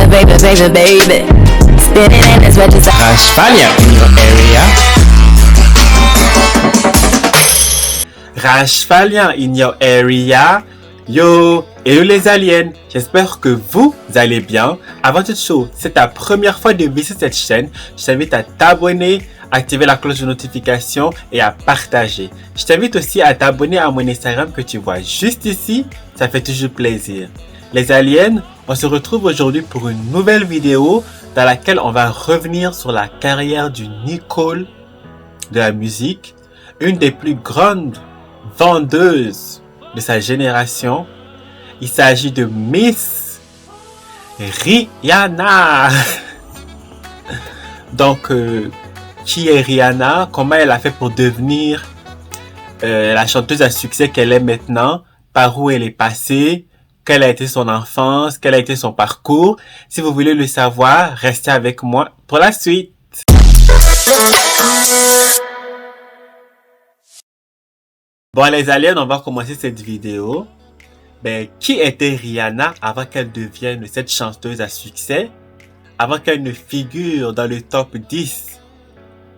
baby, baby, baby. Spinning in this red desire. Rashfalian in your area. Rashfalian in your area. Yo, hello les aliens, j'espère que vous allez bien. Avant toute chose, si c'est ta première fois de visiter cette chaîne, je t'invite à t'abonner, activer la cloche de notification et à partager. Je t'invite aussi à t'abonner à mon Instagram que tu vois juste ici, ça fait toujours plaisir. Les aliens, on se retrouve aujourd'hui pour une nouvelle vidéo dans laquelle on va revenir sur la carrière du Nicole de la musique, une des plus grandes vendeuses de sa génération. Il s'agit de Miss Rihanna. Donc, qui est Rihanna? Comment elle a fait pour devenir la chanteuse à succès qu'elle est maintenant? Par où elle est passée? Quelle a été son enfance? Quel a été son parcours? Si vous voulez le savoir, restez avec moi pour la suite. Bon les aliens, on va commencer cette vidéo. Qui était Rihanna avant qu'elle devienne cette chanteuse à succès? Avant qu'elle ne figure dans le top 10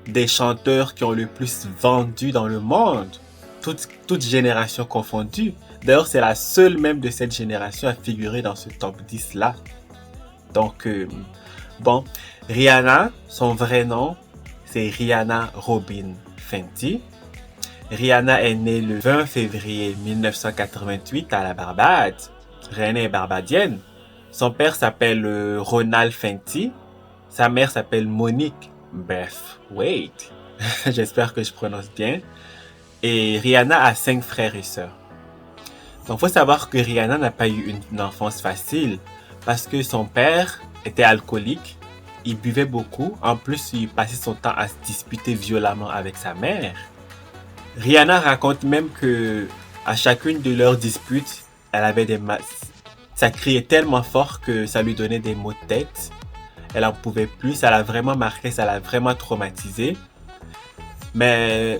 des chanteurs qui ont le plus vendu dans le monde? Toute génération confondue. D'ailleurs, c'est la seule même de cette génération à figurer dans ce top 10 là. Donc, bon, Rihanna, son vrai nom, c'est Rihanna Robin Fenty. Rihanna est née le 20 février 1988 à la Barbade. Rihanna est barbadienne. Son père s'appelle Ronald Fenty. Sa mère s'appelle Monique Braithwaite. J'espère que je prononce bien. Et Rihanna a 5 frères et sœurs. Donc, faut savoir que Rihanna n'a pas eu une enfance facile parce que son père était alcoolique. Il buvait beaucoup. En plus, il passait son temps à se disputer violemment avec sa mère. Rihanna raconte même que à chacune de leurs disputes, elle avait ça criait tellement fort que ça lui donnait des maux de tête. Elle en pouvait plus, ça l'a vraiment marqué, ça l'a vraiment traumatisée. Mais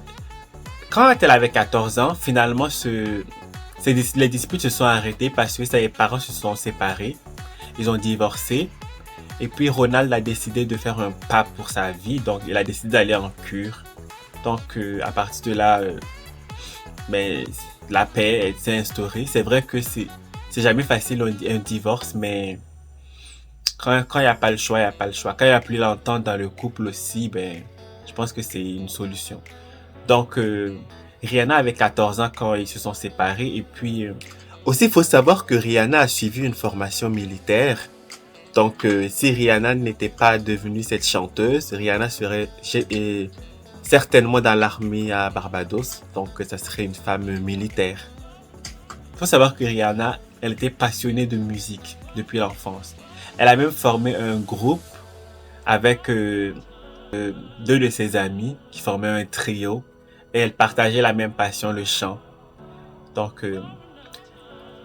quand elle avait 14 ans, finalement, les disputes se sont arrêtées parce que ses parents se sont séparés. Ils ont divorcé. Et puis Ronald a décidé de faire un pas pour sa vie, donc il a décidé d'aller en cure. Donc, à partir de là, la paix s'est instaurée. C'est vrai que c'est jamais facile un divorce, mais quand il n'y a pas le choix, il n'y a pas le choix. Quand il n'y a plus l'entente dans le couple aussi, je pense que c'est une solution. Donc, Rihanna avait 14 ans quand ils se sont séparés. Et puis, aussi, il faut savoir que Rihanna a suivi une formation militaire. Donc, si Rihanna n'était pas devenue cette chanteuse, Rihanna serait certainement dans l'armée à Barbados, donc ça serait une femme militaire. Il faut savoir que Rihanna, elle était passionnée de musique depuis l'enfance. Elle a même formé un groupe avec 2 de ses amis qui formaient un trio et elle partageait la même passion, le chant. Donc,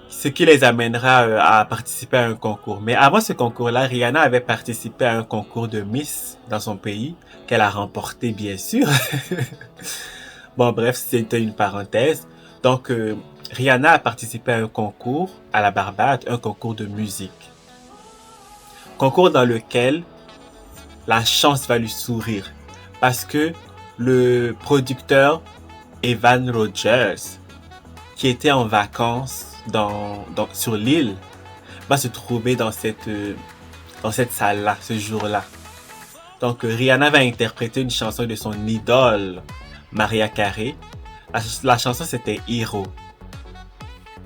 ce qui les amènera à participer à un concours. Mais avant ce concours-là, Rihanna avait participé à un concours de Miss dans son pays, qu'elle a remporté bien sûr. Bon bref, c'était une parenthèse. Donc Rihanna a participé à un concours à la Barbade, un concours de musique. Concours dans lequel la chance va lui sourire. Parce que le producteur Evan Rogers, qui était en vacances sur l'île, va se trouver dans cette salle-là, ce jour-là. Donc, Rihanna va interpréter une chanson de son idole, Mariah Carey. La chanson, c'était Hero.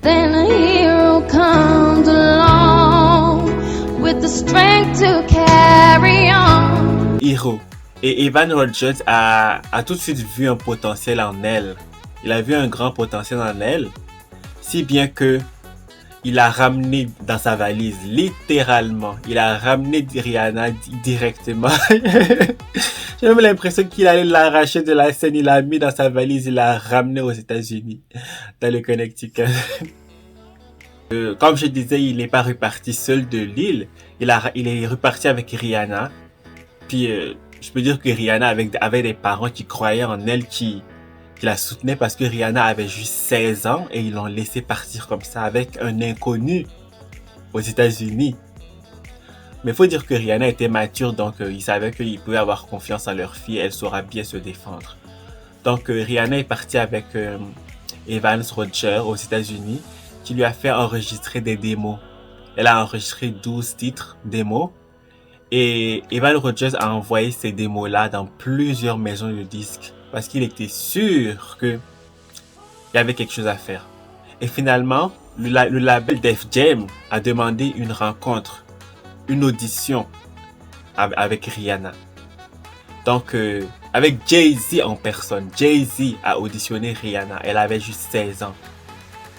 Then a hero comes along with the strength to carry on. Hero. Et Evan Rogers a tout de suite vu un potentiel en elle. Il a vu un grand potentiel en elle. Si bien que il a ramené dans sa valise, littéralement, il a ramené Rihanna directement. J'ai même l'impression qu'il allait l'arracher de la scène, il l'a mis dans sa valise, il l'a ramené aux États-Unis, dans le Connecticut. Comme je disais, il n'est pas reparti seul de l'île, il est reparti avec Rihanna. Puis, je peux dire que Rihanna avait des parents qui croyaient en elle, qui la soutenaient parce que Rihanna avait juste 16 ans et ils l'ont laissé partir comme ça avec un inconnu aux États-Unis. Mais il faut dire que Rihanna était mature, donc ils savaient qu'ils pouvaient avoir confiance en leur fille, elle saura bien se défendre. Donc Rihanna est partie avec Evans Rogers aux États-Unis, qui lui a fait enregistrer des démos. Elle a enregistré 12 titres démos. Et Evans Rogers a envoyé ces démos-là dans plusieurs maisons de disques parce qu'il était sûr qu'il y avait quelque chose à faire. Et finalement, le label Def Jam a demandé une rencontre, une audition avec Rihanna. Donc, avec Jay-Z en personne, Jay-Z a auditionné Rihanna. Elle avait juste 16 ans.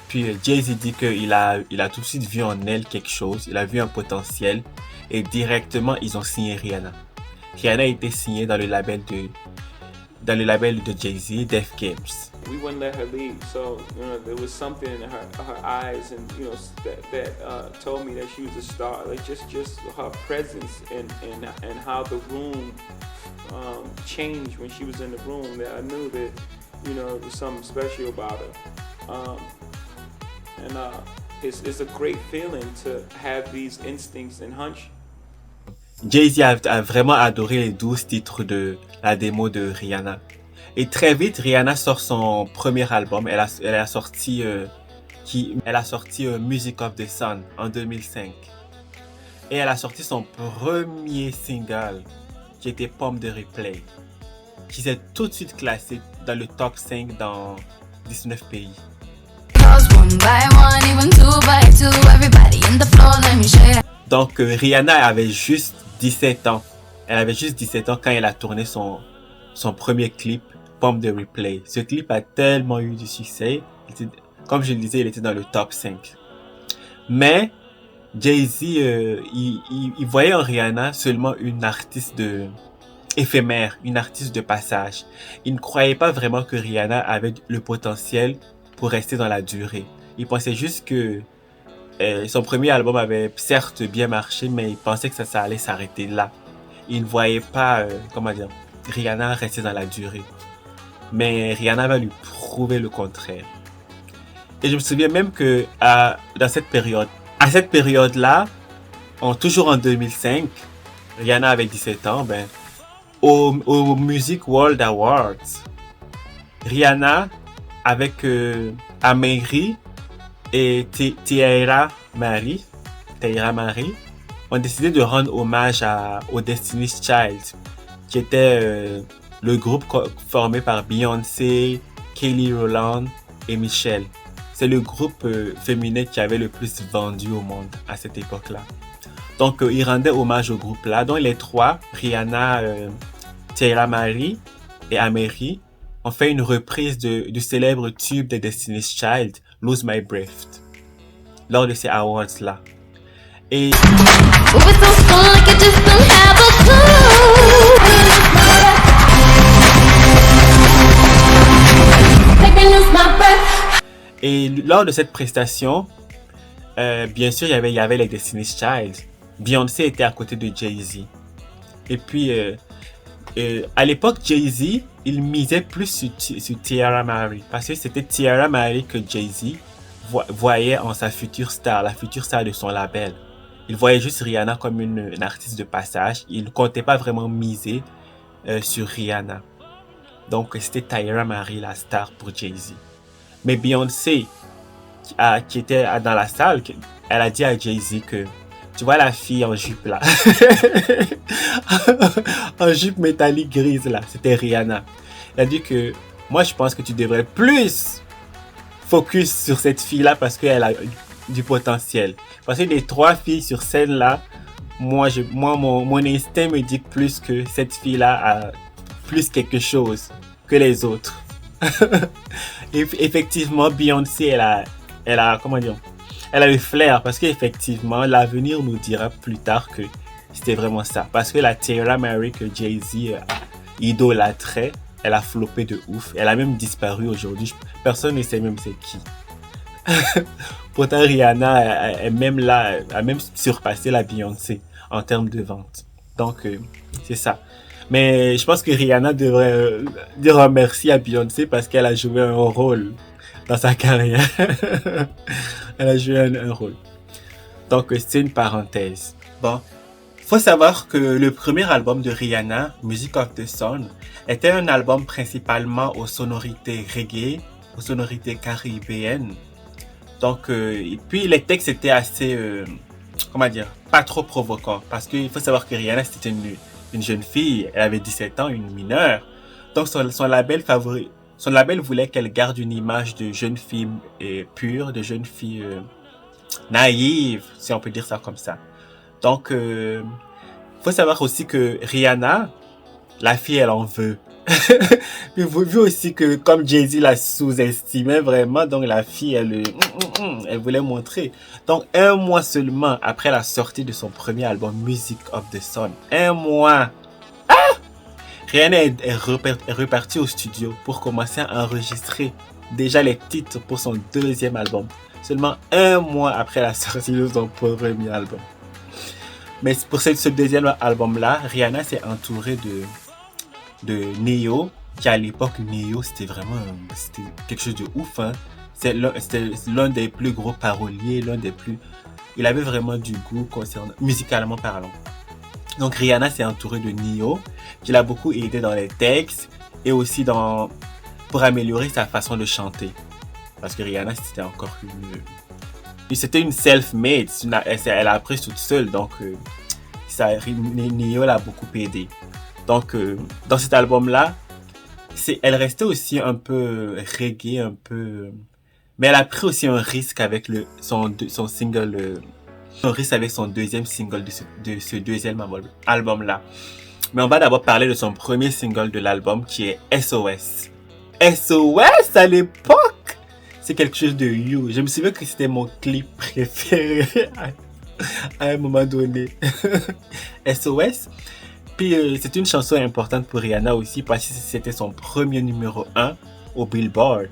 Puis Jay-Z dit qu'il a tout de suite vu en elle quelque chose, il a vu un potentiel. Et directement, ils ont signé Rihanna. Rihanna a été signée dans le label de Jay-Z, Def Games. We wouldn't let her leave, so there was something in her eyes, and that told me that she was a star. Like just her presence and how the room changed when she was in the room. That I knew that there was something special about her. It's a great feeling to have these instincts and hunch. Jay-Z a vraiment adoré les 12 titres de la démo de Rihanna. Et très vite, Rihanna sort son premier album. Elle a sorti Music of the Sun en 2005. Et elle a sorti son premier single, qui était Pomme de Replay, qui s'est tout de suite classé dans le top 5 dans 19 pays. Donc Rihanna avait juste 17 ans. Elle avait juste 17 ans quand elle a tourné son premier clip, Pomme de Replay. Ce clip a tellement eu du succès. Comme je le disais, il était dans le top 5. Mais Jay-Z, il voyait en Rihanna seulement une artiste éphémère, une artiste de passage. Il ne croyait pas vraiment que Rihanna avait le potentiel pour rester dans la durée. Il pensait juste que son premier album avait certes bien marché, mais il pensait que ça allait s'arrêter là. Il ne voyait pas, Rihanna rester dans la durée. Mais Rihanna va lui prouver le contraire. Et je me souviens même que à cette période-là, toujours en 2005, Rihanna avait 17 ans, au Music World Awards, Rihanna avec Amerie et Tierra Mari ont décidé de rendre hommage au Destiny's Child, qui était le groupe formé par Beyoncé, Kelly Rowland et Michelle. C'est le groupe féminin qui avait le plus vendu au monde à cette époque-là. Donc, ils rendaient hommage au groupe-là. Donc, les trois, Rihanna, Tierra Mari et Amerie, ont fait une reprise du célèbre tube de Destiny's Child, Lose My Breath, lors de ces awards-là. Et lors de cette prestation, bien sûr, il y avait les Destiny's Child. Beyoncé était à côté de Jay-Z. Et puis, à l'époque, Jay-Z, il misait plus sur Tierra Mari. Parce que c'était Tierra Mari que Jay-Z voyait en sa future star, la future star de son label. Il voyait juste Rihanna comme une artiste de passage. Il ne comptait pas vraiment miser sur Rihanna. Donc, c'était Tierra Mari la star pour Jay-Z. Mais Beyoncé, qui était dans la salle, elle a dit à Jay-Z que tu vois la fille en jupe là, en jupe métallique grise là, c'était Rihanna. Elle a dit que moi je pense que tu devrais plus focus sur cette fille là parce qu'elle a du potentiel. Parce que les trois filles sur scène là, mon instinct me dit plus que cette fille là a plus quelque chose que les autres. Et effectivement, Beyoncé, elle a le flair parce qu'effectivement, l'avenir nous dira plus tard que c'était vraiment ça. Parce que la Tierra Mari que Jay-Z idolâtrait, elle a floppé de ouf. Elle a même disparu aujourd'hui. Personne ne sait même c'est qui. Pourtant, Rihanna a même surpassé la Beyoncé en termes de vente. Donc, c'est ça. Mais je pense que Rihanna devrait dire un merci à Beyoncé parce qu'elle a joué un rôle dans sa carrière. Elle a joué un rôle. Donc, c'est une parenthèse. Bon. Faut savoir que le premier album de Rihanna, Music of the Sun, était un album principalement aux sonorités reggae, aux sonorités caribéennes. Donc, et puis les textes étaient assez, comment dire, pas trop provocants. Parce qu'il faut savoir que Rihanna, c'était une jeune fille, elle avait 17 ans, une mineure. Donc, son label voulait qu'elle garde une image de jeune fille pure, de jeune fille naïve, si on peut dire ça comme ça. Donc, faut savoir aussi que Rihanna, la fille, elle en veut. Puis vous vu aussi que comme Jay-Z la sous-estimait vraiment, donc la fille, elle voulait montrer. Donc, un mois seulement après la sortie de son premier album, Music of the Sun, un mois, Rihanna est repartie au studio pour commencer à enregistrer déjà les titres pour son deuxième album. Seulement un mois après la sortie de son premier album. Mais pour ce deuxième album-là, Rihanna s'est entourée de Ne-Yo, qui à l'époque, Ne-Yo, c'était vraiment c'était quelque chose de ouf. Hein. C'était l'un des plus gros paroliers, il avait vraiment du goût musicalement parlant. Donc Rihanna s'est entourée de Ne-Yo, qui l'a beaucoup aidé dans les textes et aussi pour améliorer sa façon de chanter. Parce que Rihanna, c'était une self-made, elle a appris toute seule, donc Ne-Yo l'a beaucoup aidé. Donc, dans cet album-là, elle restait aussi un peu reggae, mais elle a pris aussi un risque avec son single, un risque avec son deuxième single de ce deuxième album-là. Mais on va d'abord parler de son premier single de l'album qui est SOS. SOS à l'époque, c'est quelque chose de you. Je me souviens que c'était mon clip préféré à un moment donné. SOS. Puis c'est une chanson importante pour Rihanna aussi parce que c'était son premier numéro 1 au Billboard.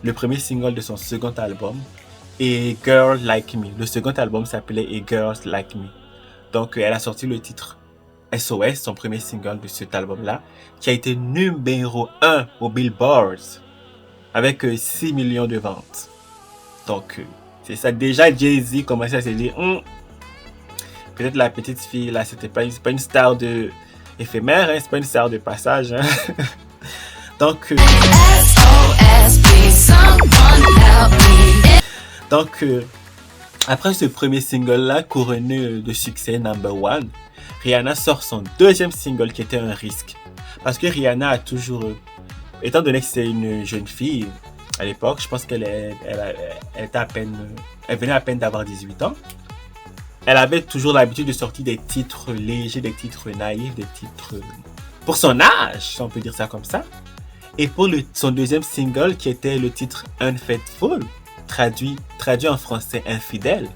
Le premier single de son second album. Et Girls Like Me. Le second album s'appelait A Girls Like Me. Donc elle a sorti le titre SOS, son premier single de cet album-là, qui a été numéro 1 au Billboard avec 6 millions de ventes. Donc c'est ça. Déjà Jay-Z commençait à se dire peut-être la petite fille là, c'est pas une star éphémère, hein, c'est pas une star de passage. Hein. Donc après ce premier single-là, couronné de succès number 1, Rihanna sort son deuxième single qui était un risque. Parce que Rihanna a toujours, étant donné que c'est une jeune fille, à l'époque, je pense qu'elle venait à peine d'avoir 18 ans. Elle avait toujours l'habitude de sortir des titres légers, des titres naïfs, des titres pour son âge, si on peut dire ça comme ça. Et pour son deuxième single, qui était le titre Unfaithful, traduit en français infidèle,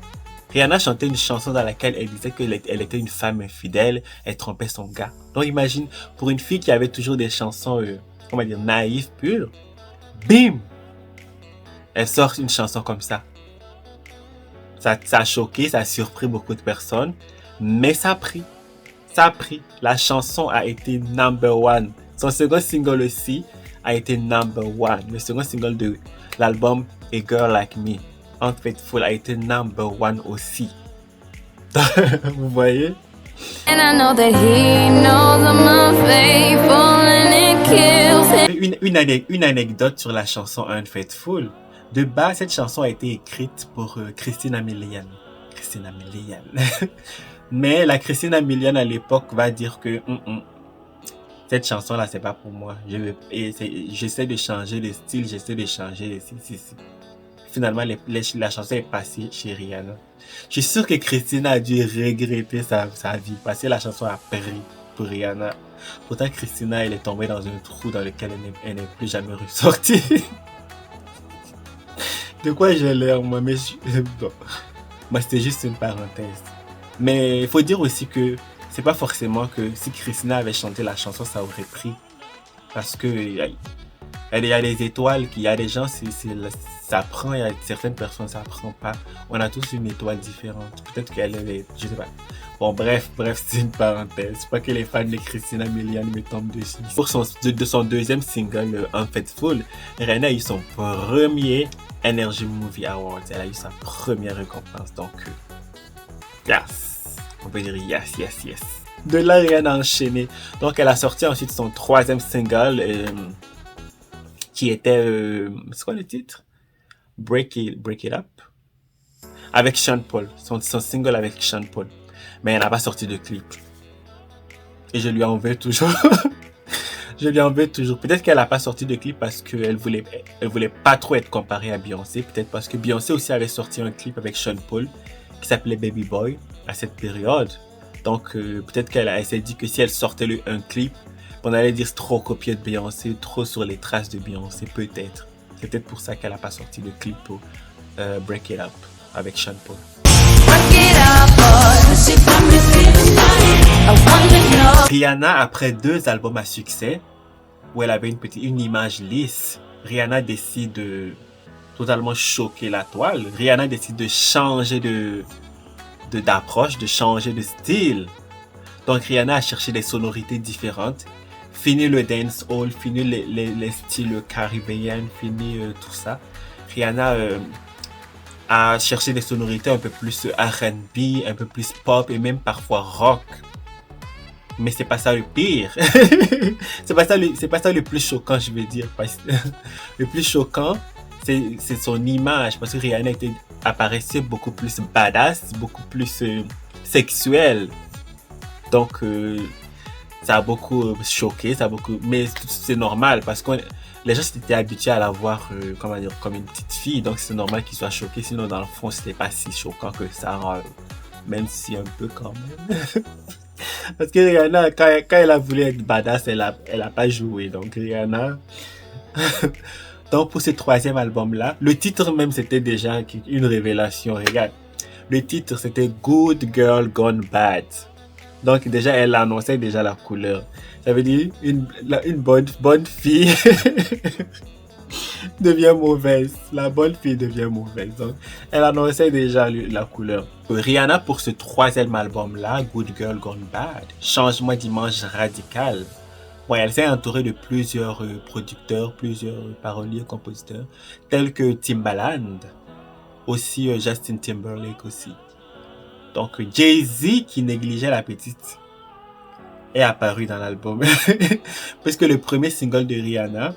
Rihanna chantait une chanson dans laquelle elle disait qu'elle était une femme infidèle, elle trompait son gars. Donc imagine, pour une fille qui avait toujours des chansons, naïves, pures, bim, elle sort une chanson comme ça. Ça a choqué, ça a surpris beaucoup de personnes, mais ça a pris. La chanson a été number 1. Son second single aussi a été number 1. Le second single de l'album A Girl Like Me, Unfaithful, a été number 1 aussi. Vous voyez? And I know that he knows I'm unfaithful and it kills. Une anecdote sur la chanson Unfaithful. De base, cette chanson a été écrite pour Christina Milian. Mais la Christina Milian à l'époque va dire que cette chanson-là, c'est pas pour moi. J'essaie de changer le style, j'essaie de changer Finalement, la chanson est passée chez Rihanna. Je suis sûr que Christina a dû regretter sa vie parce que la chanson a péri pour Rihanna. Pourtant, Christina, elle est tombée dans un trou dans lequel elle n'est plus jamais ressortie. De quoi j'ai l'air, moi, mais bon. Moi, c'était juste une parenthèse. Mais il faut dire aussi que c'est pas forcément que si Christina avait chanté la chanson, ça aurait pris. Parce que il y a des étoiles, il y a des gens, ça prend, il y a certaines personnes, ça prend pas. On a tous une étoile différente. Peut-être qu'elle est, je sais pas. Bon, bref, c'est une parenthèse. C'est pas que les fans de Christina Milian me tombent dessus. Pour son deuxième single, Unfaithful, Rihanna a eu son premier Energy Movie Awards. Elle a eu sa première récompense. Donc, yes. On peut dire yes, yes, yes. De là, Rihanna a enchaîné. Donc, elle a sorti ensuite son 3e single, qui était... c'est quoi le titre? Break It Up. Avec Sean Paul. Son single avec Sean Paul. Mais elle n'a pas sorti de clip. Et je lui en veux toujours. Je lui en veux toujours. Peut-être qu'elle n'a pas sorti de clip parce qu'elle voulait pas trop être comparée à Beyoncé. Peut-être parce que Beyoncé aussi avait sorti un clip avec Sean Paul qui s'appelait Baby Boy à cette période. Donc peut-être qu'elle s'est dit que si elle sortait un clip, on allait dire trop copié de Beyoncé, trop sur les traces de Beyoncé, peut-être. C'est peut-être pour ça qu'elle n'a pas sorti de clip pour Break It Up avec Sean Paul. Rihanna, après 2 albums à succès, où elle avait une image lisse, Rihanna décide de totalement choquer la toile. Rihanna décide de changer d'approche, de changer de style. Donc Rihanna a cherché des sonorités différentes. Fini le dancehall, fini les styles caribéens, fini tout ça. Rihanna a cherché des sonorités un peu plus R&B, un peu plus pop et même parfois rock. Mais c'est pas ça le pire. c'est pas ça le plus choquant, je veux dire. Le plus choquant, c'est son image. Parce que Rihanna apparaissait beaucoup plus badass, beaucoup plus sexuelle. Donc, ça a beaucoup choqué, mais c'est normal parce que les gens étaient habitués à la voir comme une petite fille. Donc, c'est normal qu'ils soient choqués. Sinon, dans le fond, c'était pas si choquant que ça. Même si un peu quand même. Parce que Rihanna, quand elle a voulu être badass, elle a pas joué. Donc Rihanna... Donc pour ce 3e album-là, le titre même c'était déjà une révélation. Regarde, le titre c'était Good Girl Gone Bad. Donc déjà elle annonçait déjà la couleur. Ça veut dire une bonne fille devient mauvaise. La bonne fille devient mauvaise. Donc, elle annonçait déjà la couleur. Rihanna, pour ce 3e album-là, Good Girl Gone Bad, changement d'image radical. Bon, elle s'est entourée de plusieurs producteurs, plusieurs paroliers, compositeurs, tels que Timbaland, aussi Justin Timberlake aussi. Donc, Jay-Z, qui négligeait la petite, est apparu dans l'album. Puisque le premier single de Rihanna,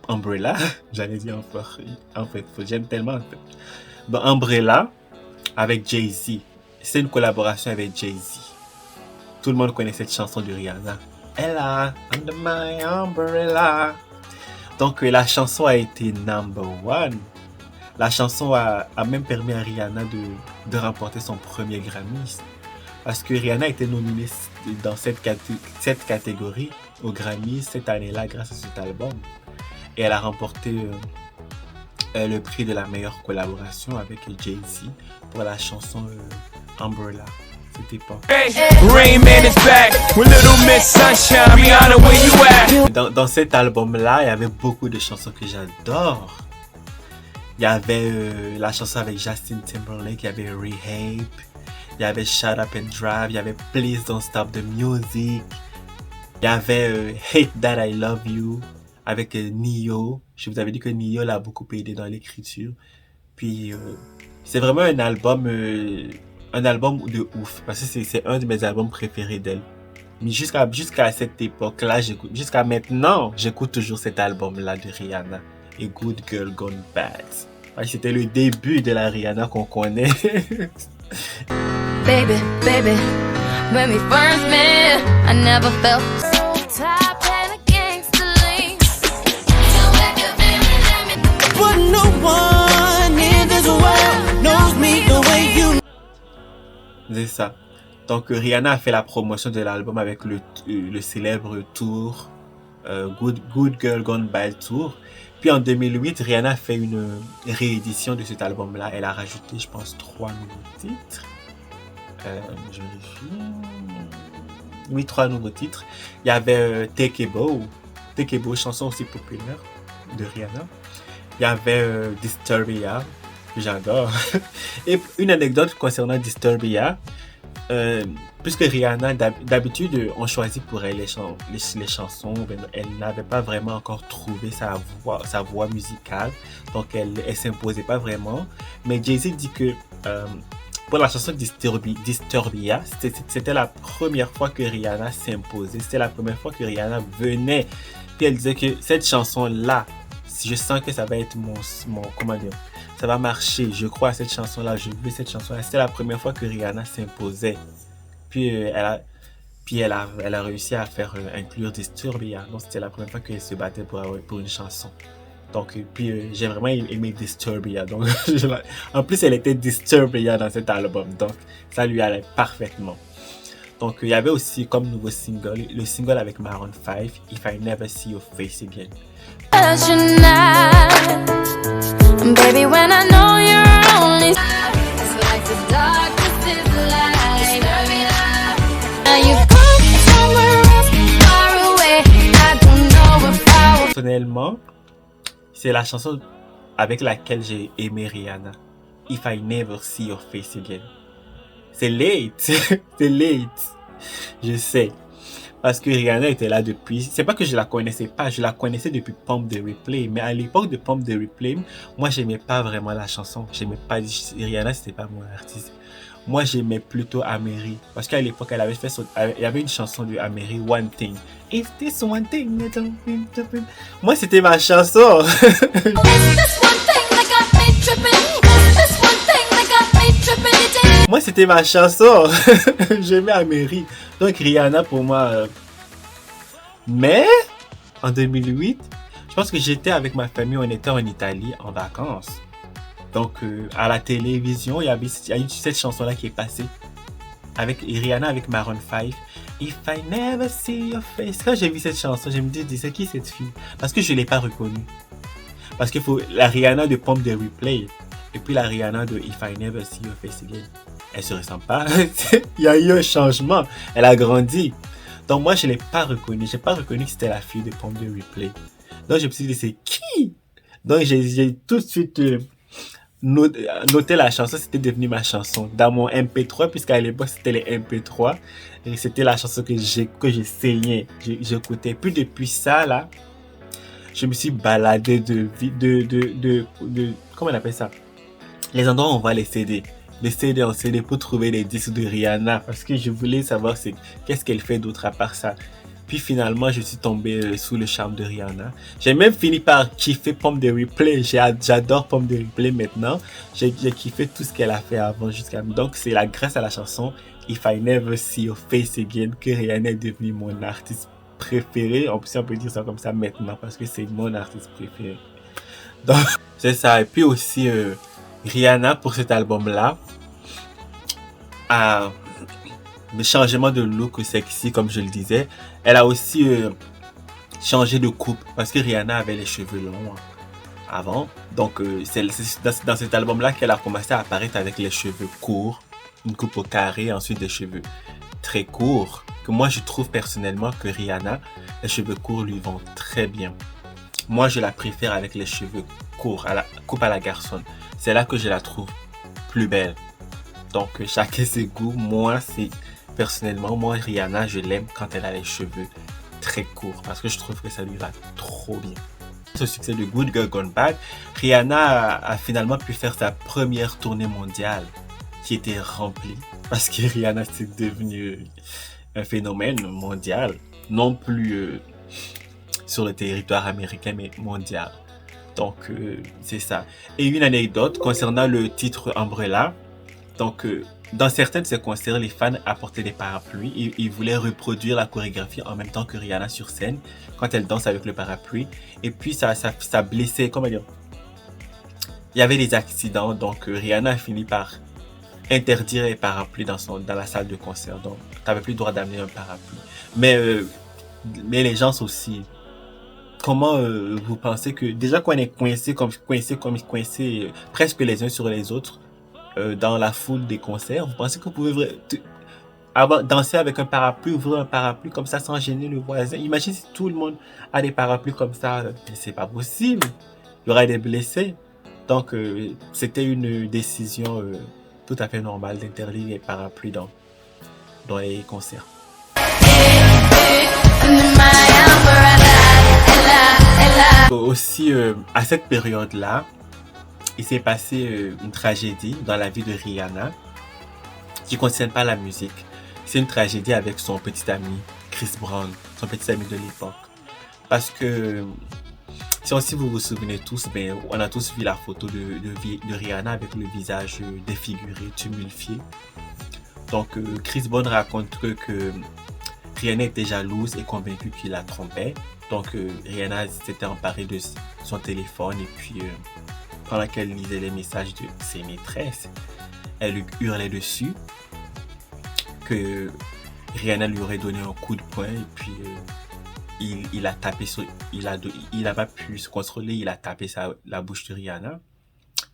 Umbrella, j'allais dire en fait, j'aime tellement en fait. Bon, Umbrella avec Jay-Z, c'est une collaboration avec Jay-Z. Tout le monde connaît cette chanson de Rihanna. Ella, under my umbrella. Donc la chanson a été number 1. La chanson a même permis à Rihanna de remporter son premier Grammy. Parce que Rihanna était nominée dans cette catégorie au Grammy cette année-là grâce à cet album. Et elle a remporté le prix de la meilleure collaboration avec Jay-Z pour la chanson Umbrella. C'était pas. Dans cet album-là, il y avait beaucoup de chansons que j'adore. Il y avait la chanson avec Justin Timberlake, il y avait Rehab. Il y avait Shut Up and Drive, il y avait Please Don't Stop the Music, il y avait Hate That I Love You avec Ne-Yo. Je vous avais dit que Ne-Yo l'a beaucoup aidé dans l'écriture. Puis c'est vraiment un album de ouf parce que c'est un de mes albums préférés d'elle. Mais jusqu'à cette époque-là, jusqu'à maintenant, j'écoute toujours cet album-là de Rihanna et Good Girl Gone Bad. C'était le début de la Rihanna qu'on connaît. Baby, when we first met, I never felt top and against the lean. But no one in this world knows me the way you. C'est ça. Donc Rihanna a fait la promotion de l'album avec le célèbre tour Good Girl Gone Bad Tour. Puis en 2008, Rihanna a fait une réédition de cet album-là. Elle a rajouté, je pense, 3 nouveaux titres. Je vérifie. Oui, 3 nouveaux titres. Il y avait Take a Bow, chanson aussi populaire de Rihanna. Il y avait Disturbia, que j'adore. Et une anecdote concernant Disturbia. Puisque Rihanna, d'habitude, on choisit pour elle les chansons, elle n'avait pas vraiment encore trouvé sa voix musicale, donc elle s'imposait pas vraiment. Mais Jay-Z dit que pour la chanson Disturbia, c'était la première fois que Rihanna s'imposait. C'était la première fois que Rihanna venait. Puis elle disait que cette chanson-là, je sens que ça va être mon comment dire, ça va marcher. Je crois à cette chanson-là, je veux cette chanson-là. C'était la première fois que Rihanna s'imposait. Puis elle a réussi à faire inclure Disturbia. Donc c'était la première fois qu'elle se battait pour une chanson. Donc, puis j'ai vraiment aimé Disturbia. Donc, en plus, elle était Disturbia dans cet album. Donc, ça lui allait parfaitement. Donc, il y avait aussi comme nouveau single, le single avec Maroon 5, If I Never See Your Face Again. Baby, when I know you're only this life is dark, this is light. Now you go somewhere else, far away. I don't know if I will. Personnellement, c'est la chanson avec laquelle j'ai aimé Rihanna. If I Never See Your Face Again. C'est late. C'est late. Je sais. Parce que Rihanna était là depuis... C'est pas que je la connaissais pas. Je la connaissais depuis Pump the Replay. Mais à l'époque de Pump the Replay, moi, j'aimais pas vraiment la chanson. J'aimais pas... Rihanna, c'était pas mon artiste. Moi, j'aimais plutôt Ameri. Parce qu'à l'époque, elle avait fait il y avait une chanson de Ameri, One Thing. Is this one thing? Moi, c'était ma chanson. Moi, c'était ma chanson. J'aimais Ameri. Donc, Rihanna, pour moi... Mais, en 2008, je pense que j'étais avec ma famille. On était en Italie, en vacances. Donc, à la télévision, il y a eu cette chanson-là qui est passée. Avec Rihanna, avec Maroon 5. If I never see your face. Quand j'ai vu cette chanson, je me dis, c'est qui cette fille? Parce que je ne l'ai pas reconnue. Parce qu'il faut la Rihanna de Pump the Replay. Et puis la Rihanna de If I Never See Your Face Again. Elle se ressemble pas. Il y a eu un changement. Elle a grandi. Donc moi, je ne l'ai pas reconnue. Je n'ai pas reconnu que c'était la fille de Pump the Replay. Donc je me suis dit, c'est qui? Donc j'ai tout de suite noté la chanson. C'était devenu ma chanson. Dans mon MP3, puisqu'à l'époque, c'était les MP3. Et c'était la chanson que j'ai saignée. J'écoutais. Puis depuis ça, là, je me suis baladé de comment on appelle ça? Les endroits où on voit les CD. Les CD en CD pour trouver les disques de Rihanna. Parce que je voulais savoir qu'est-ce qu'elle fait d'autre à part ça. Puis finalement, je suis tombé sous le charme de Rihanna. J'ai même fini par kiffer Pump the Replay. J'adore Pump the Replay maintenant. J'ai kiffé tout ce qu'elle a fait avant jusqu'à... Donc c'est grâce à la chanson If I Never See Your Face Again que Rihanna est devenue mon artiste préféré. En plus, on peut dire ça comme ça maintenant parce que c'est mon artiste préféré. Donc, c'est ça. Et puis aussi, Rihanna, pour cet album-là, a le changement de look sexy, comme je le disais. Elle a aussi changé de coupe parce que Rihanna avait les cheveux longs avant. Donc, c'est dans cet album-là qu'elle a commencé à apparaître avec les cheveux courts, une coupe au carré, ensuite des cheveux très courts. Que moi, je trouve personnellement que Rihanna, les cheveux courts lui vont très bien. Moi, je la préfère avec les cheveux courts, coupe à la garçonne. C'est là que je la trouve plus belle. Donc, chacun ses goûts. Moi, personnellement, Rihanna, je l'aime quand elle a les cheveux très courts. Parce que je trouve que ça lui va trop bien. Au succès de Good Girl Gone Bad, Rihanna a finalement pu faire sa première tournée mondiale qui était remplie. Parce que Rihanna, c'est devenu un phénomène mondial. Non plus sur le territoire américain, mais mondial. Donc, c'est ça. Et une anecdote concernant le titre Umbrella. Donc, dans certains de ses concerts, les fans apportaient des parapluies. Ils voulaient reproduire la chorégraphie en même temps que Rihanna sur scène, quand elle danse avec le parapluie. Et puis, ça blessait, comment dire? Il y avait des accidents, donc Rihanna a fini par interdire les parapluies dans la salle de concert. Donc, tu n'avais plus le droit d'amener un parapluie. Mais les gens sont aussi... Comment vous pensez que... Déjà qu'on est coincé presque les uns sur les autres, dans la foule des concerts, vous pensez que vous pouvez danser avec un parapluie, ouvrir un parapluie comme ça sans gêner le voisin? Imagine si tout le monde a des parapluies comme ça, c'est pas possible. Il y aurait des blessés. Donc c'était une décision tout à fait normale d'interdire les parapluies dans les concerts. Aussi à cette période-là, il s'est passé une tragédie dans la vie de Rihanna. qui ne concerne pas la musique. C'est une tragédie avec son petit ami Chris Brown, son petit ami de l'époque. Parce que, si vous vous souvenez tous, ben, on a tous vu la photo de Rihanna avec le visage défiguré, tumulfié. Donc, Chris Brown raconte que Rihanna était jalouse et convaincue qu'il la trompait. Donc, Rihanna s'était emparée de son téléphone et puis, pendant qu'elle lisait les messages de ses maîtresses, elle lui hurlait dessus que Rihanna lui aurait donné un coup de poing et puis il a tapé sur, il a pas pu se contrôler, il a tapé la bouche de Rihanna.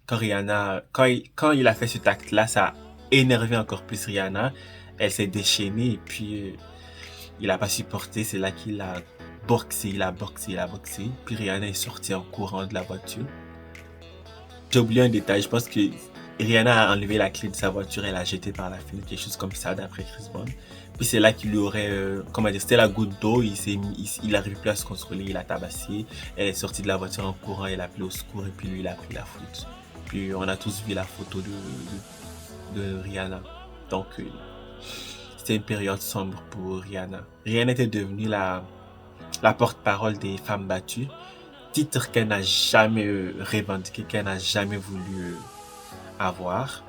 Quand il a fait cet acte-là, ça a énervé encore plus Rihanna. Elle s'est déchaînée et puis il a pas supporté, c'est là qu'il a boxé. Puis Rihanna est sortie en courant de la voiture. J'ai oublié un détail, je pense que Rihanna a enlevé la clé de sa voiture et l'a jetée par la fenêtre, quelque chose comme ça d'après Chris Brown. Puis c'est là qu'il lui aurait, c'était la goutte d'eau, il n'arrive plus à se contrôler, il a tabassé, elle est sortie de la voiture en courant, elle a appelé au secours et puis lui il a pris la faute. Puis on a tous vu la photo de Rihanna. Donc c'était une période sombre pour Rihanna. Rihanna était devenue la porte-parole des femmes battues, titre qu'elle n'a jamais revendiqué, qu'elle n'a jamais voulu avoir.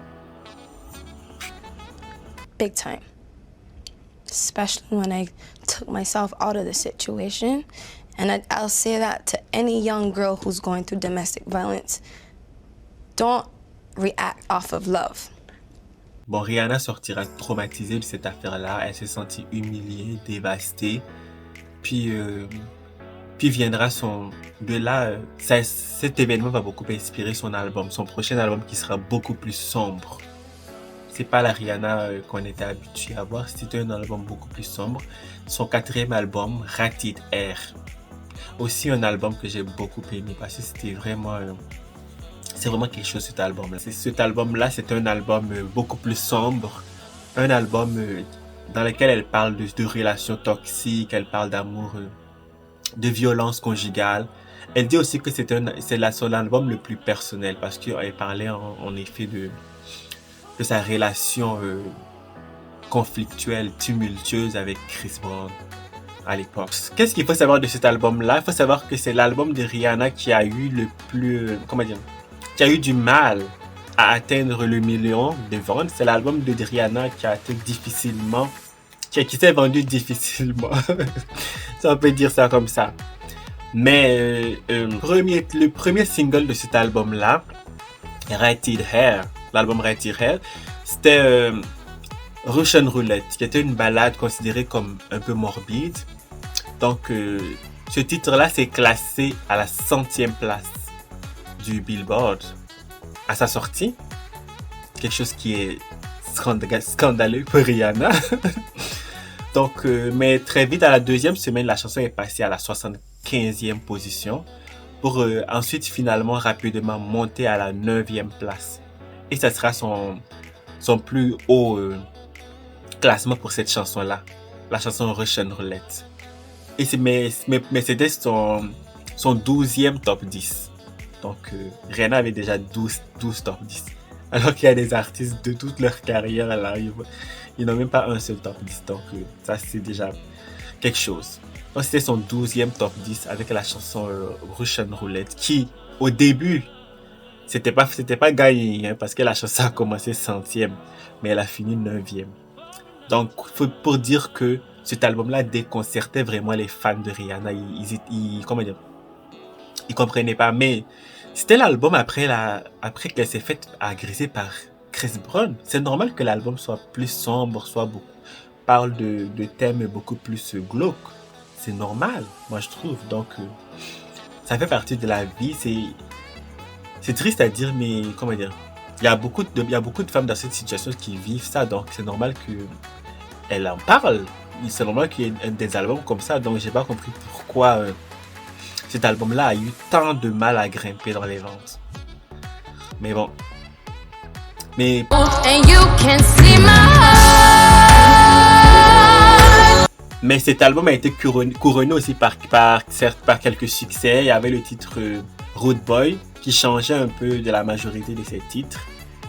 Big time. Especially when I took myself out of the situation. And I'll say that to any young girl who's going through domestic violence. Don't react off of love. Bon, Rihanna sortira traumatisée de cette affaire-là. Elle s'est sentie humiliée, dévastée. Puis viendra de là, cet événement va beaucoup inspirer son prochain album qui sera beaucoup plus sombre. C'est pas la Rihanna qu'on était habitué à voir, c'était un album beaucoup plus sombre. Son 4e album, Rated R. Aussi un album que j'ai beaucoup aimé parce que c'est vraiment quelque chose cet album-là. Cet album-là, c'est un album beaucoup plus sombre, un album dans lequel elle parle de relations toxiques, elle parle d'amour, de violence conjugale. Elle dit aussi que c'est son album le plus personnel parce qu'elle parlait en effet de sa relation conflictuelle, tumultueuse avec Chris Brown à l'époque. Qu'est-ce qu'il faut savoir de cet album-là? Il faut savoir que c'est l'album de Rihanna qui a eu qui a eu du mal à atteindre le million de ventes. C'est l'album de Rihanna qui s'est vendu difficilement. Si on peut dire ça comme ça. Mais le premier single de cet album-là, Rated Hair, l'album Rated Hair, c'était Russian Roulette, qui était une ballade considérée comme un peu morbide. Donc, ce titre-là s'est classé à la 100e place du Billboard à sa sortie. Quelque chose qui est scandaleux pour Rihanna. Donc, mais très vite, à la 2e semaine, la chanson est passée à la 75e position pour ensuite finalement rapidement monter à la 9e place. Et ça sera son plus haut classement pour cette chanson-là, la chanson Russian Roulette. Mais c'était son 12e top 10. Donc, Rihanna avait déjà 12 top 10. Alors qu'il y a des artistes de toute leur carrière, là, ils n'ont même pas un seul top 10. Donc, ça, c'est déjà quelque chose. Donc, c'était son 12e top 10 avec la chanson Russian Roulette qui, au début, c'était pas gagné, hein, parce que la chanson a commencé 100e, mais elle a fini 9e. Donc, pour dire que cet album-là déconcertait vraiment les fans de Rihanna. Ils comprenaient pas. Mais c'était l'album après qu'elle s'est faite agresser par Chris Brown. C'est normal que l'album soit plus sombre, parle de thèmes beaucoup plus glauques. C'est normal, moi je trouve. Donc, ça fait partie de la vie. C'est triste à dire, mais comment dire, il y a beaucoup de femmes dans cette situation qui vivent ça. Donc, c'est normal qu'elle en parle. C'est normal qu'il y ait des albums comme ça. Donc, j'ai pas compris pourquoi cet album-là a eu tant de mal à grimper dans les ventes. Mais bon. And you can see my heart. Mais cet album a été couronné aussi par quelques succès. Il y avait le titre Rude Boy qui changeait un peu de la majorité de ses titres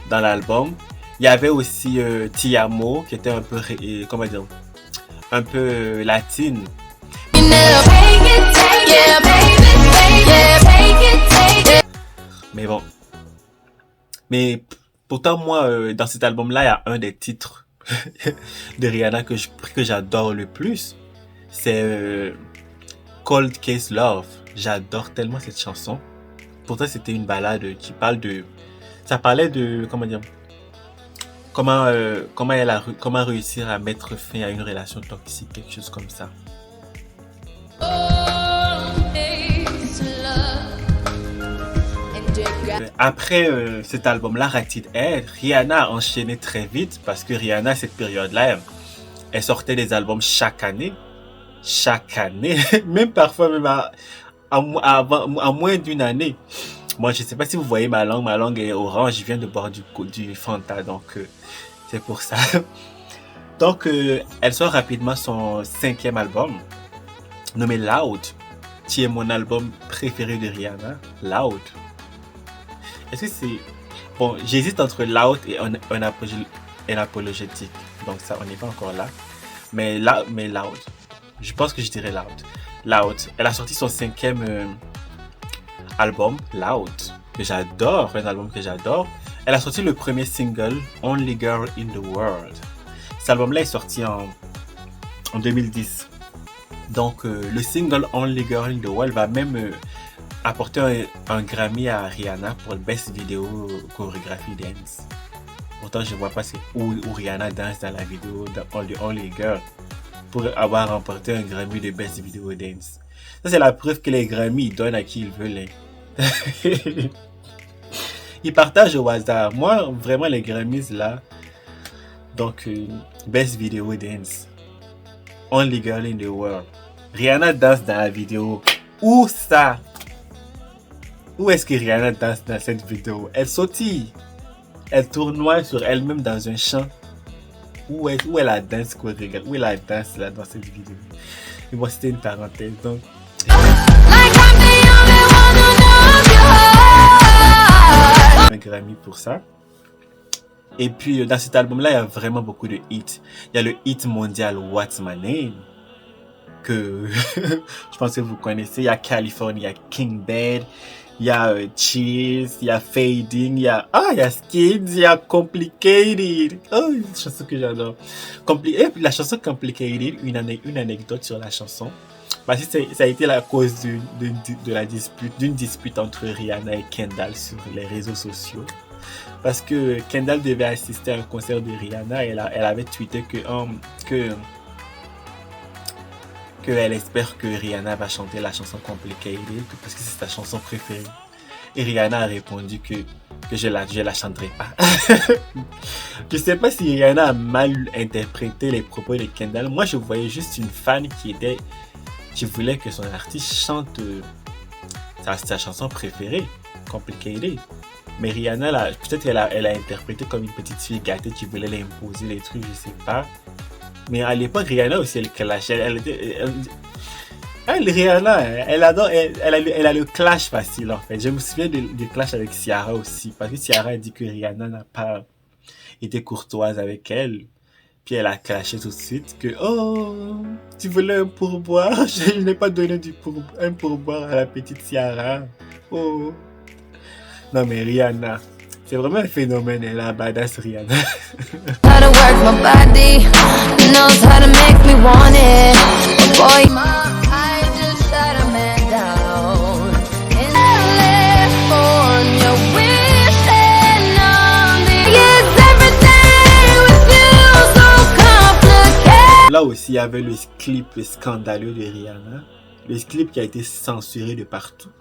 dans l'album. Il y avait aussi Ti Amo qui était un peu, comment dire, un peu latine. You never take it, yeah, baby, yeah, take it, take it. Mais bon. Mais pourtant, moi, dans cet album-là, il y a un des titres de Rihanna que j'adore le plus. C'est Cold Case Love. J'adore tellement cette chanson. Pourtant, c'était une ballade qui parle de... Ça parlait de... Comment dire? Comment réussir à mettre fin à une relation toxique, quelque chose comme ça. Après cet album-là, Rated Head, Rihanna a enchaîné très vite parce que Rihanna, cette période-là, elle sortait des albums chaque année. Chaque année, même parfois même à moins d'une année. Moi, je sais pas si vous voyez ma langue est orange, je viens de boire du Fanta, donc c'est pour ça. Donc, elle sort rapidement son 5e album, nommé Loud, qui est mon album préféré de Rihanna, Loud. Est-ce que c'est... Bon, j'hésite entre Loud et un apologétique, donc ça, on n'est pas encore là. Mais Loud. Je pense que je dirais Loud. Loud. Elle a sorti son 5e album, Loud, que j'adore, un album que j'adore. Elle a sorti le premier single, Only Girl in the World. Cet album-là est sorti en 2010. Donc, le single Only Girl in the World va même apporter un Grammy à Rihanna pour le Best Video Choreography Dance. Pourtant, je ne vois pas où Rihanna danse dans la vidéo de Only Girl pour avoir remporté un Grammy de Best Video Dance. Ça, c'est la preuve que les Grammy ils donnent à qui ils veulent. Ils partagent au hasard. Moi, vraiment, les Grammys là. Donc, Best Video Dance. Only Girl in the World. Rihanna danse dans la vidéo. Où ça? Où est-ce que Rihanna danse dans cette vidéo? Elle sautille. Elle tournoie sur elle-même dans un champ. Où est la danse qu'on regarde? Où est la danse là dans cette vidéo? Mais moi, c'était une parenthèse. Donc, un Grammy pour ça. Et puis, dans cet album-là, il y a vraiment beaucoup de hits. Il y a le hit mondial What's My Name, que je pense que vous connaissez. Il y a California, King Bed, il y a Cheese, il y a Fading, il y a Skids, il y a Complicated. Oh, une chanson que j'adore. Et puis la chanson Complicated, une anecdote sur la chanson. Parce que ça a été la cause d'une dispute entre Rihanna et Kendall sur les réseaux sociaux. Parce que Kendall devait assister à un concert de Rihanna et elle avait tweeté qu'elle espère que Rihanna va chanter la chanson Complicated parce que c'est sa chanson préférée. Et Rihanna a répondu que je la chanterai pas. Je sais pas si Rihanna a mal interprété les propos de Kendall. Moi, je voyais juste une fan qui voulait que son artiste chante sa chanson préférée, Complicated. Mais Rihanna, peut-être elle a interprété comme une petite fille gâtée qui voulait l'imposer les trucs, je sais pas. Mais à l'époque, Rihanna aussi, elle clashait. Rihanna, elle a le clash facile en fait. Je me souviens du clash avec Ciara aussi. Parce que Ciara a dit que Rihanna n'a pas été courtoise avec elle. Puis elle a clashé tout de suite que tu voulais un pourboire. Je n'ai pas donné un pourboire à la petite Ciara. Oh. Non mais Rihanna, c'est vraiment un phénomène, elle a badass Rihanna. How to work my body, knows how to make me want it. Boy, I just shut a man down. And I live on your wish and on the yes, everything with you so complicated. Là aussi, il y avait le clip scandaleux de Rihanna. Le clip qui a été censuré de partout.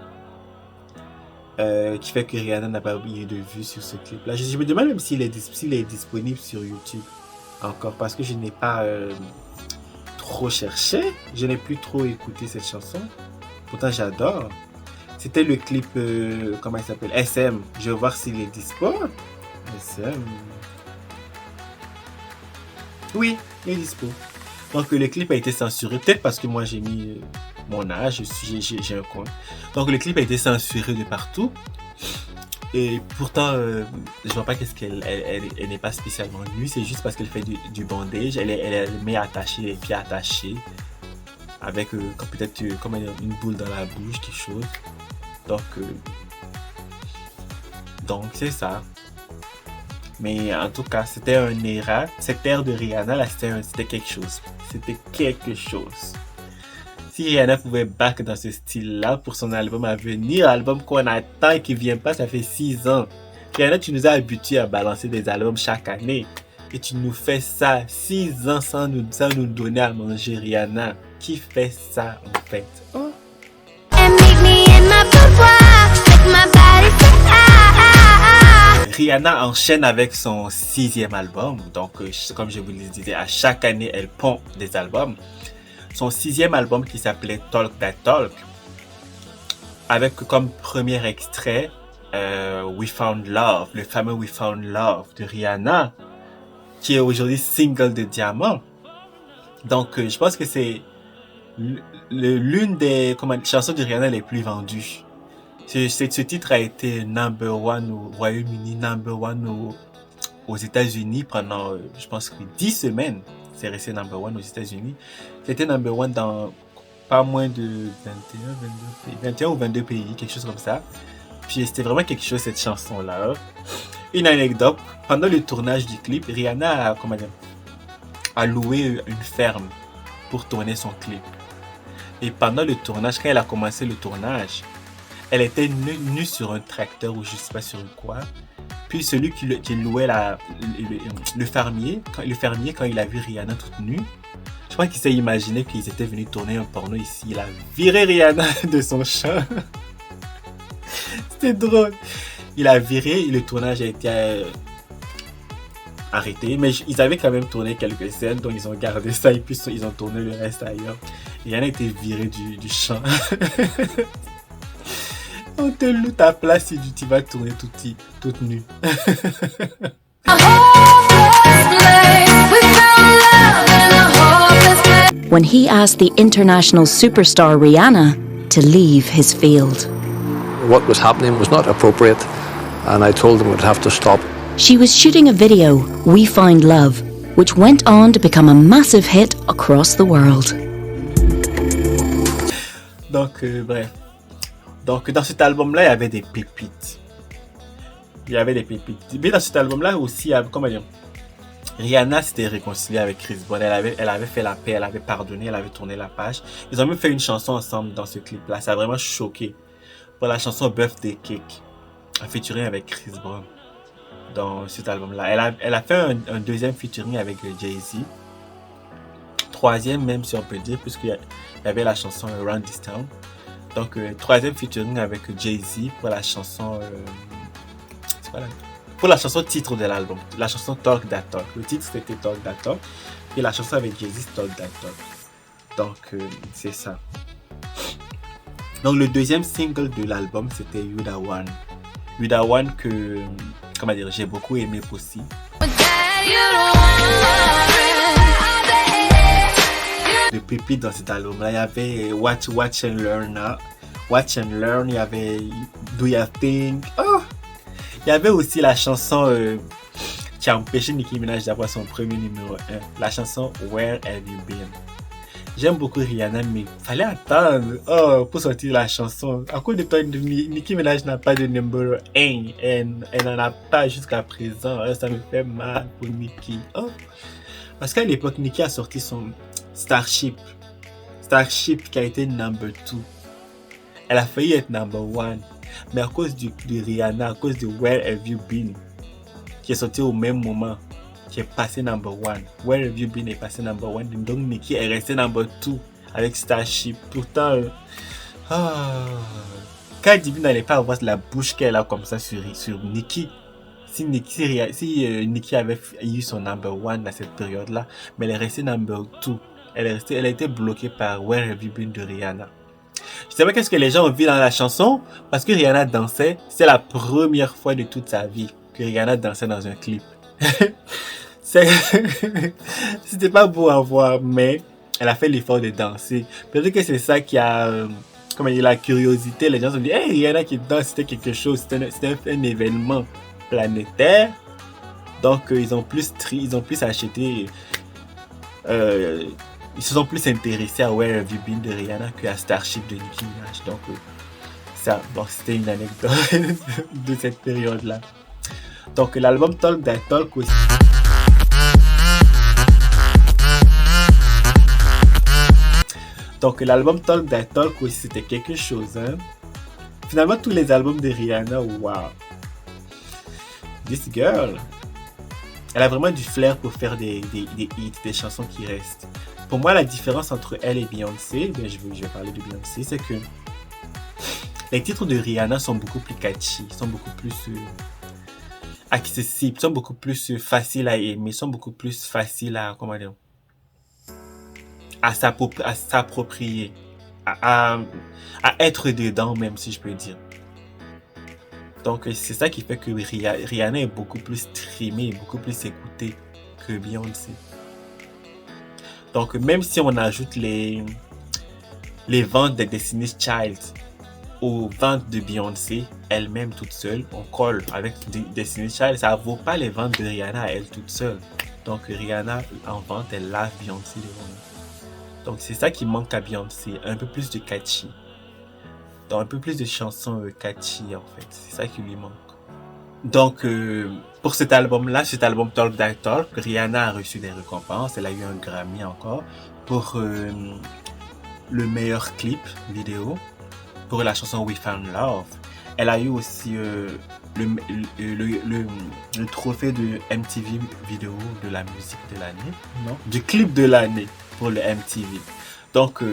Qui fait que Rihanna n'a pas eu de vues sur ce clip-là. Je me demande même s'il est disponible sur YouTube encore parce que je n'ai pas trop cherché. Je n'ai plus trop écouté cette chanson. Pourtant, j'adore. C'était le clip, comment il s'appelle? SM. Je vais voir s'il est dispo. SM. Oui, il est dispo. Donc, le clip a été censuré. Peut-être parce que moi, j'ai mis mon âge. J'ai un compte. Donc, le clip a été censuré de partout. Et pourtant, je vois pas qu'est-ce elle n'est pas spécialement nue, c'est juste parce qu'elle fait du bandage, elle est les mains attachées, les pieds attachés, avec peut-être comme une boule dans la bouche, quelque chose. Donc c'est ça. Mais en tout cas, c'était un era. Cette ère de Rihanna, là, c'était quelque chose. C'était quelque chose. Si Rihanna pouvait back dans ce style-là pour son album à venir, album qu'on attend et qui vient pas, ça fait 6 ans. Rihanna, tu nous as habitués à balancer des albums chaque année. Et tu nous fais ça 6 ans sans nous donner à manger, Rihanna. Qui fait ça, en fait? Oh. And meet me in my boudoir, make my body say Rihanna enchaîne avec son 6e album. Donc, comme je vous le disais, à chaque année, elle pond des albums. Son 6e album qui s'appelait Talk That Talk, avec comme premier extrait We Found Love, le fameux We Found Love de Rihanna, qui est aujourd'hui single de diamant. Donc, je pense que c'est l'une des chansons de Rihanna les plus vendues. Ce titre a été number one au Royaume-Uni, number one aux États-Unis pendant, je pense, 10 semaines. C'est resté number one aux États-Unis. C'était number one dans pas moins de 21 ou 22 pays, quelque chose comme ça. Puis c'était vraiment quelque chose, cette chanson-là. Une anecdote, pendant le tournage du clip, Rihanna a loué une ferme pour tourner son clip. Et pendant le tournage, quand elle a commencé le tournage, elle était nue sur un tracteur ou je sais pas sur quoi. Puis celui qui louait le fermier, quand il a vu Rihanna toute nue, je crois qu'il s'est imaginé qu'ils étaient venus tourner un porno ici. Il a viré Rihanna de son champ. C'était drôle. Il a viré et le tournage a été arrêté. Mais ils avaient quand même tourné quelques scènes, donc ils ont gardé ça et puis ils ont tourné le reste ailleurs. Rihanna a été virée du champ. On te loue ta place si tu vas tourner toute nue. When he asked the international superstar Rihanna to leave his field. What was happening was not appropriate, and I told them it would have to stop. She was shooting a video, We Find Love, which went on to become a massive hit across the world. Donc, bref. Donc, dans cet album-là, il y avait des pépites. Mais dans cet album-là aussi, Rihanna s'était réconciliée avec Chris Brown. Elle avait fait la paix, elle avait pardonné, elle avait tourné la page. Ils ont même fait une chanson ensemble dans ce clip-là. Ça a vraiment choqué. Pour la chanson Birthday Cake, featuring avec Chris Brown dans cet album-là. Elle a fait un deuxième featuring avec Jay-Z. Troisième même, si on peut dire, puisqu'il y avait la chanson Around This Town. Donc, troisième featuring avec Jay-Z pour la chanson... pour la chanson titre de l'album. La chanson Talk That Talk. Le titre, c'était Talk That Talk. Et la chanson avec Jay-Z, Talk That Talk. Donc, c'est ça. Donc, le deuxième single de l'album, c'était You Da One. You Da One que... Comment dire? J'ai beaucoup aimé aussi. De pépites dans cet album-là, il y avait Watch and Learn. Watch and Learn, il y avait Do Your Thing. Oh! Il y avait aussi la chanson qui a empêché Nicki Minaj d'avoir son premier numéro 1. La chanson Where Have You Been? J'aime beaucoup Rihanna, mais fallait attendre pour sortir la chanson. À cause de toi, Nicki Minaj n'a pas de numéro 1. Elle n'en a pas jusqu'à présent. Ça me fait mal pour Nicki. Oh! Parce qu'à l'époque, Nicki a sorti son Starship qui a été number 2. Elle a failli être number 1. Mais à cause de Rihanna, à cause de Where Have You Been, qui est sorti au même moment, qui est passé number 1. Where Have You Been est passé number 1. Donc Nicki est restée number 2 avec Starship. Pourtant, Cardi B n'allait pas avoir la bouche qu'elle a comme ça sur Nicki. Si Nicki avait eu son number 1 dans cette période-là, mais elle est restée number 2. Elle a été bloquée par Where Have You Been de Rihanna. Je sais pas qu'est-ce que les gens ont vu dans la chanson, parce que Rihanna dansait. C'est la première fois de toute sa vie que Rihanna dansait dans un clip. C'était pas beau à voir, mais elle a fait l'effort de danser. Peut-être que c'est ça qui a comment dire, la curiosité. Les gens se disent, hey, Rihanna qui danse, c'était quelque chose, c'était un événement planétaire. Donc, ils ont plus acheté, ils se sont plus intéressés à Where Have You Been de Rihanna qu'à Starship de Nicki Minaj. Donc, c'était une anecdote de cette période-là. Donc, l'album Talk That Talk aussi. Donc, l'album Talk That Talk aussi, c'était quelque chose. Hein? Finalement, tous les albums de Rihanna, wow. This girl, elle a vraiment du flair pour faire des hits, des chansons qui restent. Pour moi, la différence entre elle et Beyoncé, je vais parler de Beyoncé, c'est que les titres de Rihanna sont beaucoup plus catchy, sont beaucoup plus accessibles, sont beaucoup plus faciles à aimer, sont beaucoup plus faciles à, comment dire, à s'approprier, à être dedans même, si je peux dire. Donc c'est ça qui fait que Rihanna est beaucoup plus streamée, beaucoup plus écoutée que Beyoncé. Donc même si on ajoute les ventes de Destiny's Child aux ventes de Beyoncé, elle-même toute seule, on colle avec Destiny's Child, ça vaut pas les ventes de Rihanna à elle toute seule. Donc Rihanna en vente, elle lave Beyoncé devant nous. Donc c'est ça qui manque à Beyoncé, un peu plus de catchy. Donc un peu plus de chansons catchy en fait, c'est ça qui lui manque. Donc pour cet album Talk That Talk, Rihanna a reçu des récompenses, elle a eu un Grammy encore pour le meilleur clip vidéo, pour la chanson We Found Love. Elle a eu aussi le trophée de MTV vidéo de la musique de l'année, non, du clip de l'année pour le MTV. Donc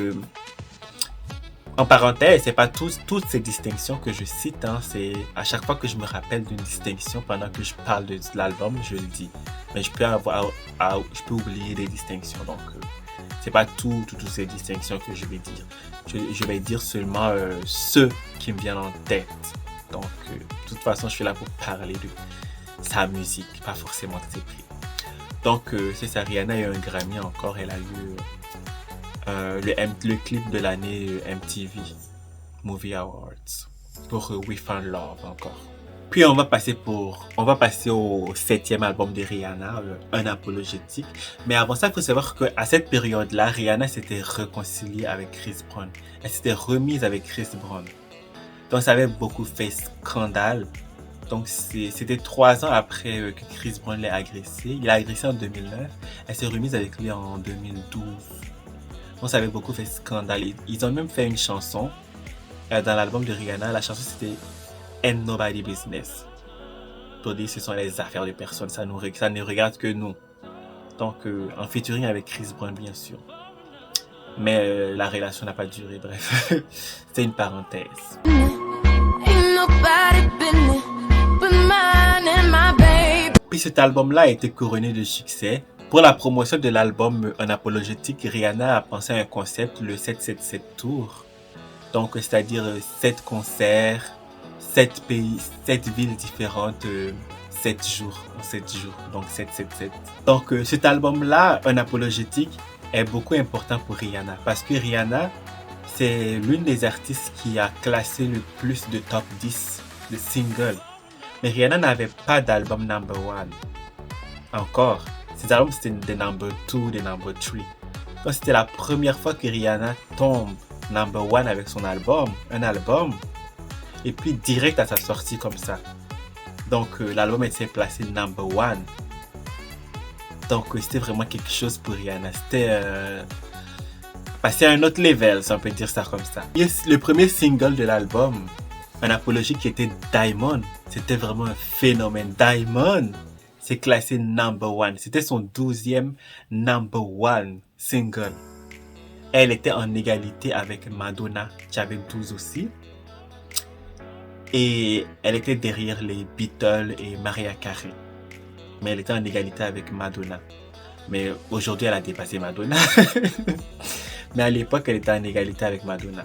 en parenthèse, c'est pas toutes ces distinctions que je cite, hein, c'est à chaque fois que je me rappelle d'une distinction pendant que je parle de l'album, je le dis. Mais je peux oublier des distinctions, donc c'est pas toutes ces distinctions que je vais dire. Je vais dire seulement ceux qui me viennent en tête. Donc, de toute façon, je suis là pour parler de sa musique, pas forcément de ses prix. Donc, c'est ça, Rihanna a eu un Grammy encore, elle a eu le clip de l'année MTV Movie Awards pour We Found Love encore. Puis on va passer au 7e album de Rihanna, Unapologetic. Mais avant ça, il faut savoir qu'à cette période-là, Rihanna s'était réconciliée avec Chris Brown. Elle s'était remise avec Chris Brown. Donc ça avait beaucoup fait scandale. Donc c'était 3 ans après que Chris Brown l'ait agressé. Il l'a agressé en 2009. Elle s'est remise avec lui en 2012. Donc ça avait beaucoup fait scandale. Ils ont même fait une chanson dans l'album de Rihanna. La chanson c'était Ain't Nobody Business. Pour dire ce sont les affaires de personne. Ça ne regarde que nous. Donc en featuring avec Chris Brown bien sûr. Mais la relation n'a pas duré. Bref, c'est une parenthèse. Puis cet album-là a été couronné de succès. Pour la promotion de l'album Unapologetic, Rihanna a pensé à un concept, le 777 Tour. Donc, c'est-à-dire 7 concerts, 7 pays, 7 villes différentes, 7 jours. Donc 777. Donc, cet album-là, Unapologetic, est beaucoup important pour Rihanna. Parce que Rihanna, c'est l'une des artistes qui a classé le plus de top 10 de singles. Mais Rihanna n'avait pas d'album number 1. Encore. Ces albums, c'était des number 2, des number 3. Donc, c'était la première fois que Rihanna tombe number 1 avec son album, un album, et puis direct à sa sortie comme ça. Donc, l'album était placé number 1. Donc, c'était vraiment quelque chose pour Rihanna. C'était passer à un autre level, si on peut dire ça comme ça. Et le premier single de l'album, Unapologetic, qui était Diamond, c'était vraiment un phénomène. Diamond, c'est classé number 1. C'était son 12e number 1 single. Elle était en égalité avec Madonna, qui avait 12 aussi. Et elle était derrière les Beatles et Mariah Carey. Mais elle était en égalité avec Madonna. Mais aujourd'hui, elle a dépassé Madonna. Mais à l'époque, elle était en égalité avec Madonna.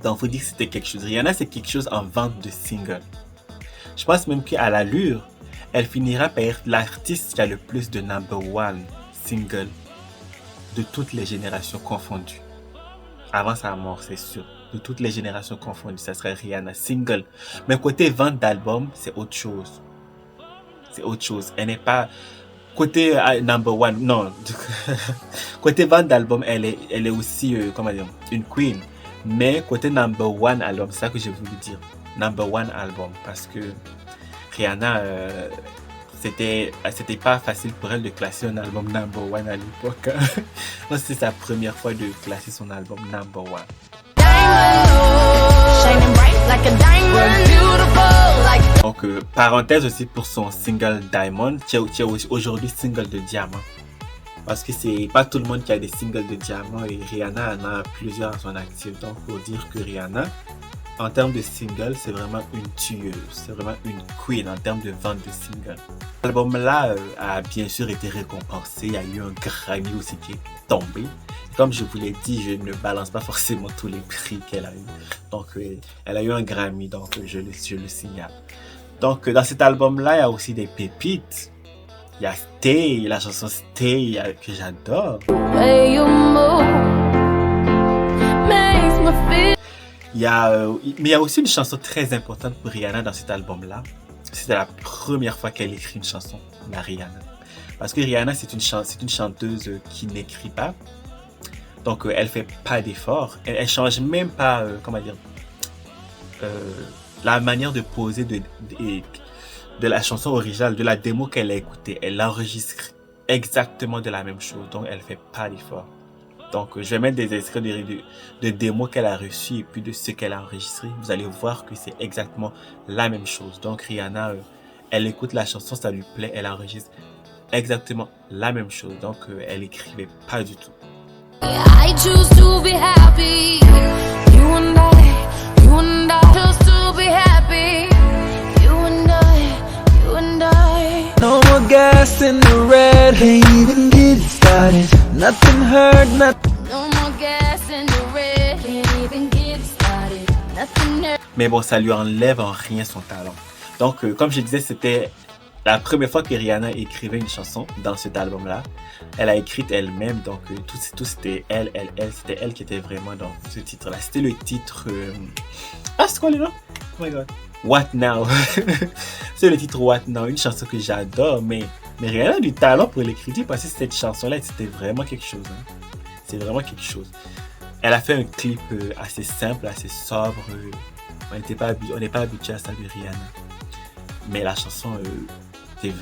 Donc, il faut dire que c'était quelque chose. Rihanna, c'est quelque chose en vente de singles. Je pense même qu'à l'allure, elle finira par être l'artiste qui a le plus de number 1 singles de toutes les générations confondues. Avant sa mort, c'est sûr. de toutes les générations confondues, ça serait Rihanna single. Mais côté vente d'albums, c'est autre chose. C'est autre chose. Elle n'est pas côté number one, non. Côté vente d'albums, elle est aussi comment dire, une queen. Mais côté number one album, c'est ça que j'ai voulu dire. Number one album, parce que Rihanna, c'était pas facile pour elle de classer un album number one à l'époque. C'est sa première fois de classer son album number one. Shining bright like a diamond, beautiful like. Donc, parenthèse aussi pour son single Diamond, qui est aujourd'hui single de diamant. Parce que c'est pas tout le monde qui a des singles de diamant et Rihanna en a plusieurs à son actif. Donc, pour dire que Rihanna, en termes de singles, c'est vraiment une tueuse. C'est vraiment une queen en termes de vente de singles. L'album-là a bien sûr été récompensé. Il y a eu un Grammy aussi qui est tombé. Comme je vous l'ai dit, je ne balance pas forcément tous les prix qu'elle a eu. Donc, elle a eu un Grammy, donc je le signale. Donc, dans cet album-là, il y a aussi des pépites. Il y a Stay, la chanson Stay que j'adore. Way you move makes me feel. Mais il y a aussi une chanson très importante pour Rihanna dans cet album-là. C'était la première fois qu'elle écrit une chanson, la Rihanna. Parce que Rihanna, c'est une chanteuse qui n'écrit pas. Donc, elle fait pas d'efforts. Elle change même pas, la manière de poser de la chanson originale, de la démo qu'elle a écoutée. Elle enregistre exactement de la même chose. Donc, elle fait pas d'efforts. Donc, je vais mettre des extraits de démos qu'elle a reçus et puis de ce qu'elle a enregistré. Vous allez voir que c'est exactement la même chose. Donc, Rihanna, elle écoute la chanson, ça lui plaît, elle enregistre exactement la même chose. Donc, elle écrivait pas du tout. I choose to be happy. You and I choose to be happy. You and I. No more gas in the red. Can't even get it started. Nothing heard, nothing. No more gas in the red. Can't even get started. Nothing there. Mais bon, ça lui enlève en rien son talent. Donc, comme je disais, c'était la première fois que Rihanna écrivait une chanson dans cet album-là. Elle a écrit elle-même, donc tout c'était elle. C'était elle qui était vraiment dans ce titre-là. C'était le titre... c'est quoi le nom? Oh my god. What Now? C'est le titre What Now, une chanson que j'adore, mais Rihanna a du talent pour l'écriture parce que cette chanson-là, c'était vraiment quelque chose. Hein. C'est vraiment quelque chose. Elle a fait un clip assez simple, assez sobre. On n'est pas habitué à ça de Rihanna. Mais la chanson, c'est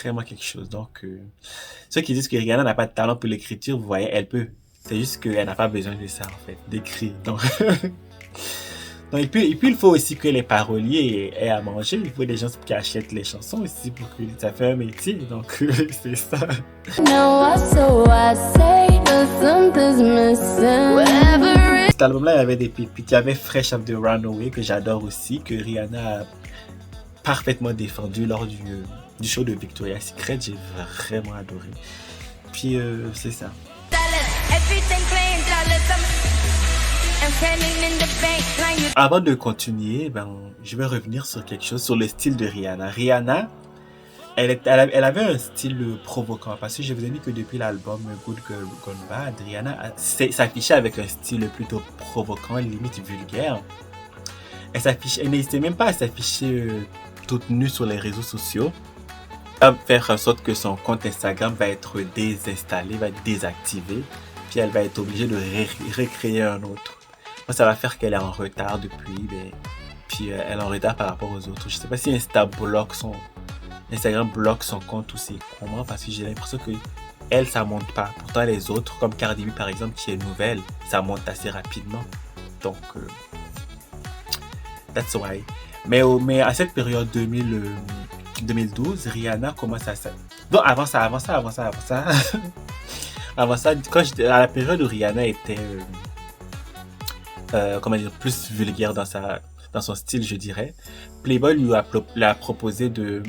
vraiment quelque chose. Donc, ceux qui disent que Rihanna n'a pas de talent pour l'écriture, vous voyez, elle peut. C'est juste qu'elle n'a pas besoin de ça, en fait, d'écrire. Donc, et puis, il faut aussi que les paroliers aient à manger. Il faut des gens qui achètent les chansons aussi pour que ça fait un métier. Donc, c'est ça. No, so I say that something's missing. Whatever it. Cet album-là, il y avait des pépites. Il y avait Fresh of the Runaway, que j'adore aussi, que Rihanna a parfaitement défendu lors du show de Victoria's Secret. J'ai vraiment adoré. Puis, c'est ça. Avant de continuer, je vais revenir sur quelque chose, sur le style de Rihanna. Rihanna, elle avait un style provoquant, parce que je vous ai dit que depuis l'album Good Girl Gone Bad, Rihanna s'affichait avec un style plutôt provoquant, limite vulgaire. Elle n'hésitait même pas à s'afficher toute nue sur les réseaux sociaux, à faire en sorte que son compte Instagram va être désinstallé, va être désactivé, puis elle va être obligée de recréer un autre. Moi, ça va faire qu'elle est en retard depuis, puis elle est en retard par rapport aux autres. Je sais pas si Instagram bloque son compte ou c'est comment, parce que j'ai l'impression que elle, ça monte pas. Pourtant, les autres, comme Cardi B par exemple, qui est nouvelle, ça monte assez rapidement. Donc, that's why. Mais à cette période 2012, Rihanna commence à ça. Donc, avant ça. Avant ça, à la période où Rihanna était plus vulgaire dans son style, je dirais, Playboy lui a proposé de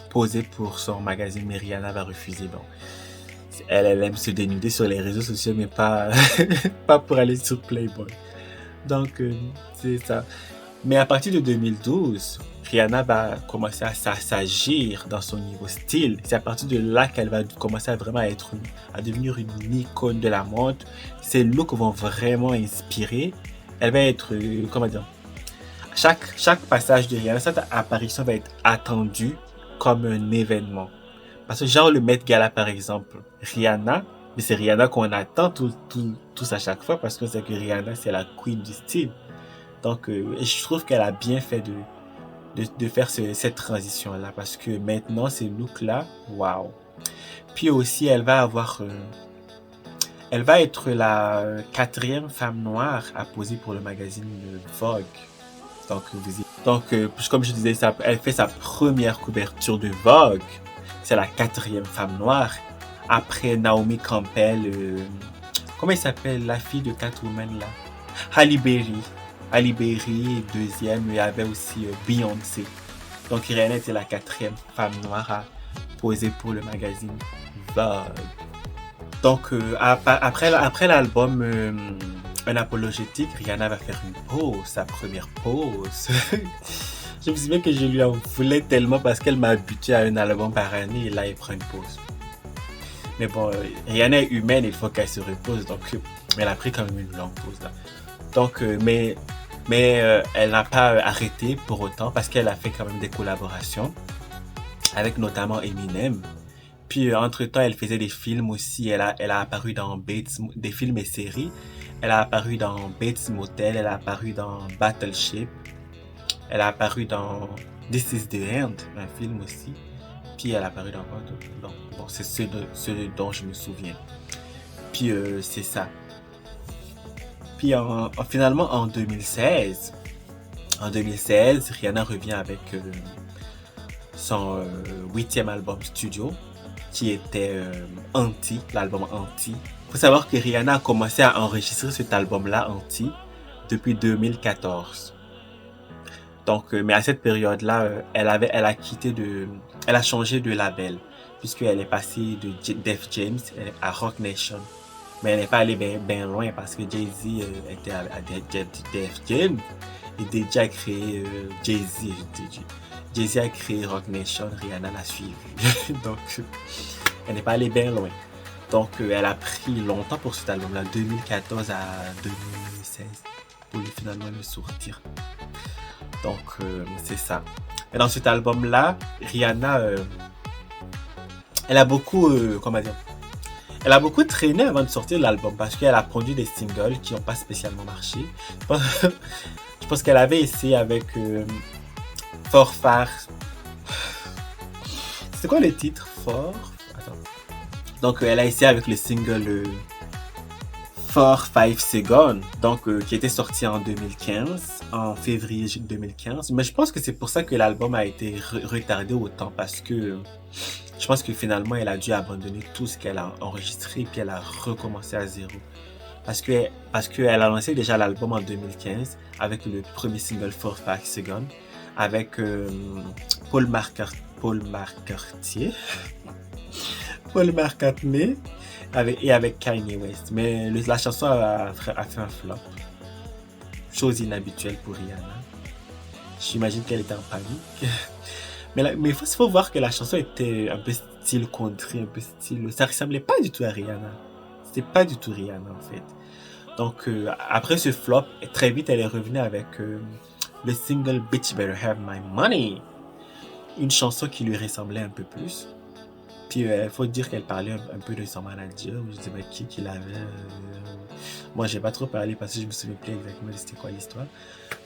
poser pour son magazine, mais Rihanna va refuser. Bon, elle aime se dénuder sur les réseaux sociaux, mais pas pour aller sur Playboy. Donc, c'est ça. Mais à partir de 2012, Rihanna va commencer à s'agir dans son niveau style. C'est à partir de là qu'elle va commencer à devenir une icône de la mode. Ses looks vont vraiment inspirer elle va être, comment dire, chaque passage de Rihanna, cette apparition va être attendue comme un événement. Parce que genre le Met Gala par exemple, Rihanna, mais c'est Rihanna qu'on attend tous à chaque fois parce que c'est que Rihanna c'est la queen du style. Donc je trouve qu'elle a bien fait de faire cette transition là parce que maintenant ces looks là, waouh. Puis aussi elle va être la 4e femme noire à poser pour le magazine Vogue. Donc, comme je disais, elle fait sa première couverture de Vogue. C'est la 4e femme noire. Après Naomi Campbell, comment elle s'appelle la fille de Catwoman là? Halle Berry. Halle Berry, 2e. Il y avait aussi Beyoncé. Donc Rihanna était la 4e femme noire à poser pour le magazine Vogue. Donc après l'album Un apologétique, Rihanna va faire une pause, sa première pause. Je me souviens que je lui en voulais tellement parce qu'elle m'a habitué à un album par année et là elle prend une pause. Mais bon, Rihanna est humaine, il faut qu'elle se repose, donc elle a pris quand même une longue pause là. Donc, mais elle n'a pas arrêté pour autant parce qu'elle a fait quand même des collaborations avec notamment Eminem. Puis entre-temps, elle faisait des films aussi. Elle a apparu dans des films et séries. Elle a apparu dans Bates Motel. Elle a apparu dans Battleship. Elle a apparu dans This is the End, un film aussi. Puis elle a apparu dans quoi d'autre? Bon, c'est ce dont je me souviens. Puis c'est ça. Puis finalement en 2016, Rihanna revient avec son 8e album studio, qui était Anti, l'album Anti. Il faut savoir que Rihanna a commencé à enregistrer cet album-là, Anti, depuis 2014. Donc, mais à cette période-là, elle a changé de label, puisqu'elle est passée de Def Jam à Rock Nation. Mais elle n'est pas allée bien loin parce que Jay-Z était à Def Jam et DJ a créé Jay-Z a créé Rock Nation, Rihanna l'a suivi. Donc, elle n'est pas allée bien loin. Donc, elle a pris longtemps pour cet album-là, 2014 à 2016, pour finalement le sortir. Donc, c'est ça. Et dans cet album-là, Rihanna, elle a beaucoup, elle a beaucoup traîné avant de sortir l'album parce qu'elle a produit des singles qui n'ont pas spécialement marché. Je pense qu'elle avait essayé avec Fort Far. C'est quoi le titre? Fort? Attends. Donc elle a essayé avec le single 5 Seconds, donc qui était sorti en 2015, en février 2015. Mais je pense que c'est pour ça que l'album a été retardé autant parce que je pense que finalement elle a dû abandonner tout ce qu'elle a enregistré puis elle a recommencé à zéro. Parce qu'elle a lancé déjà l'album en 2015 avec le premier single 5 Seconds avec Paul McCartney et avec Kanye West. Mais la chanson a fait un flop. Chose inhabituelle pour Rihanna. J'imagine qu'elle était en panique. Mais il faut voir que la chanson était un peu style country, un peu style... Ça ressemblait pas du tout à Rihanna. C'était pas du tout Rihanna en fait. Donc après ce flop, très vite elle est revenue avec le single Bitch Better Have My Money. Une chanson qui lui ressemblait un peu plus. Puis il faut dire qu'elle parlait un peu de son manager. Je sais pas qui l'avait. Moi j'ai pas trop parlé parce que je me souviens plus exactement de c'était quoi l'histoire.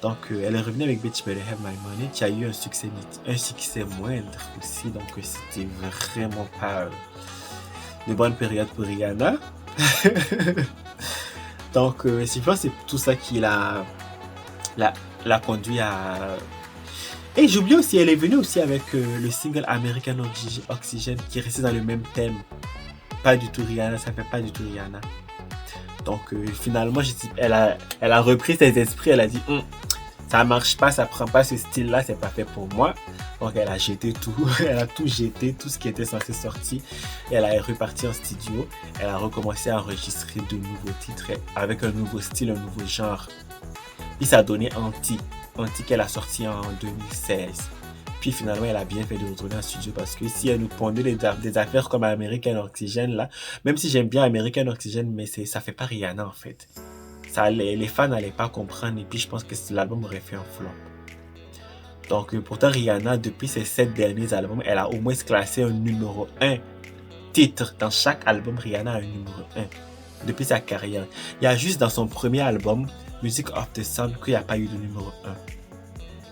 Donc elle est revenue avec Bitch Better Have My Money qui a eu un succès moindre aussi. Donc c'était vraiment pas de bonne période pour Rihanna. Donc je pense que c'est tout ça qui l'a conduit à... Et j'oublie aussi, elle est venue aussi avec le single American Oxygen qui restait dans le même thème. Pas du tout Rihanna, ça fait pas du tout Rihanna. Donc finalement, elle a repris ses esprits, elle a dit ça marche pas, ça prend pas ce style-là, c'est pas fait pour moi. Donc elle a jeté tout, elle a tout jeté, tout ce qui était censé sortir. Et elle est repartie en studio, elle a recommencé à enregistrer de nouveaux titres avec un nouveau style, un nouveau genre. Puis ça a donné Anti qu'elle a sorti en 2016. Puis finalement, elle a bien fait de retourner en studio parce que si elle nous pondait des affaires comme American Oxygen là, même si j'aime bien American Oxygen, mais ça fait pas Rihanna en fait. les fans n'allaient pas comprendre et puis je pense que l'album aurait fait un flop. Donc pourtant Rihanna, depuis ses 7 derniers albums, elle a au moins classé un numéro 1 titre. Dans chaque album, Rihanna a un numéro 1 depuis sa carrière. Il y a juste dans son premier album, Music of the Sun, qu'il n'y a pas eu de numéro 1.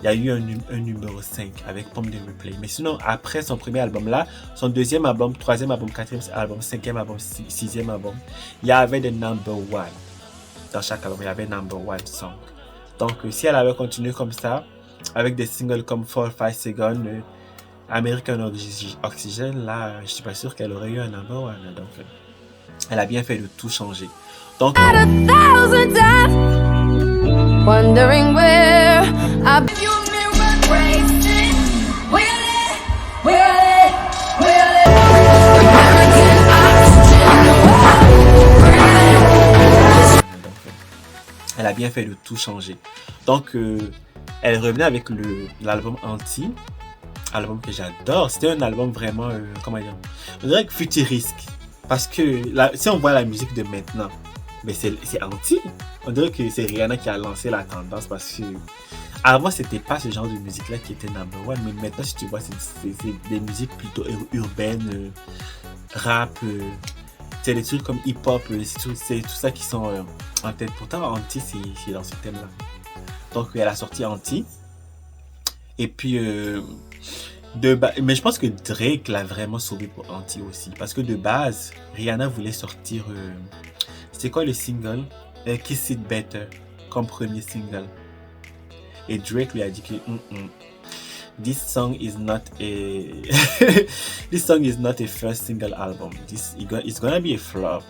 Il y a eu un numéro 5 avec Pomme de Replay. Mais sinon, après son premier album là, son deuxième album, troisième album, quatrième album, cinquième album, sixième album, il y avait des number 1. Dans chaque album, il y avait number 1 song. Donc, si elle avait continué comme ça, avec des singles comme 4-5 Seconds, American Oxygen, là, je suis pas sûr qu'elle aurait eu un number 1. Donc, elle a bien fait de tout changer. Donc, Wondering where I've been. elle a bien fait de tout changer. Donc, elle revenait avec l'album Anti, album que j'adore. C'était un album vraiment, comment dire, on dirait que futuriste. Parce que si on voit la musique de maintenant, mais c'est Anti. On dirait que c'est Rihanna qui a lancé la tendance parce que avant c'était pas ce genre de musique là qui était number 1, mais maintenant si tu vois c'est des musiques plutôt urbaines, rap, c'est des trucs comme hip hop, c'est tout ça qui sont en tête. Pourtant Anti c'est dans ce thème là. Donc elle a sorti Anti et puis mais je pense que Drake l'a vraiment sauvé pour Anti aussi parce que de base Rihanna voulait sortir c'est quoi le single? Kiss It Better comme premier single. Et Drake lui a dit que this song is not a first single album. It's gonna be a flop.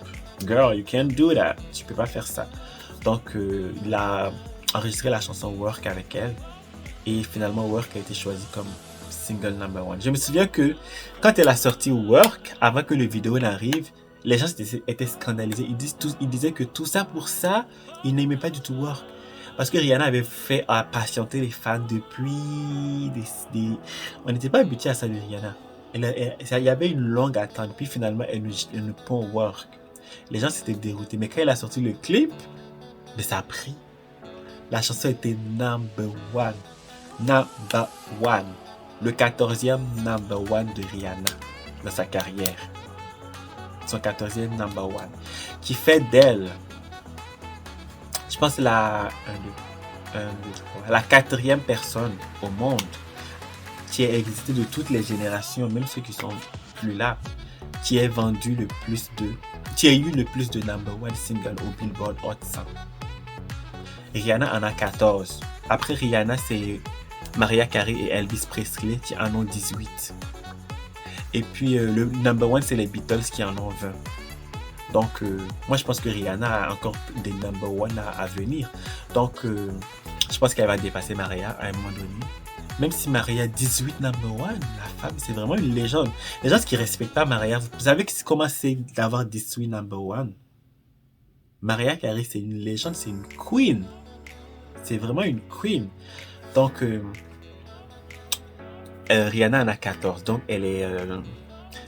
Girl, you can't do that. Tu peux pas faire ça. Donc il a enregistré la chanson Work avec elle et finalement Work a été choisi comme single number 1. Je me souviens que quand elle a sorti Work, avant que le vidéo n'arrive, les gens étaient scandalisés. Ils disaient que tout ça pour ça, ils n'aimaient pas du tout Work. Parce que Rihanna avait fait patienter les fans depuis on n'était pas habitué à ça de Rihanna. Il y avait une longue attente. Puis finalement, elle ne pond Work. Les gens s'étaient déroutés. Mais quand elle a sorti le clip, mais ça a pris. La chanson était number 1. Number 1. Le 14e number 1 de Rihanna dans sa carrière. Son 14e number 1, qui fait d'elle, je pense, la 4e personne au monde qui a existé de toutes les générations, même ceux qui sont plus là, qui a vendu le plus qui a eu le plus de number 1 single au Billboard Hot 100. Rihanna en a 14. Après Rihanna, c'est Mariah Carey et Elvis Presley qui en ont 18. Et puis le number 1 c'est les Beatles qui en ont 20. Donc moi je pense que Rihanna a encore des number 1 à venir. Donc je pense qu'elle va dépasser Mariah à un moment donné. Même si Mariah a 18 number 1, la femme c'est vraiment une légende. Les gens qui ne respectent pas Mariah, vous savez comment c'est d'avoir 18 number 1? Mariah Carey c'est une légende, c'est une queen. C'est vraiment une queen. Donc Rihanna en a 14, donc elle est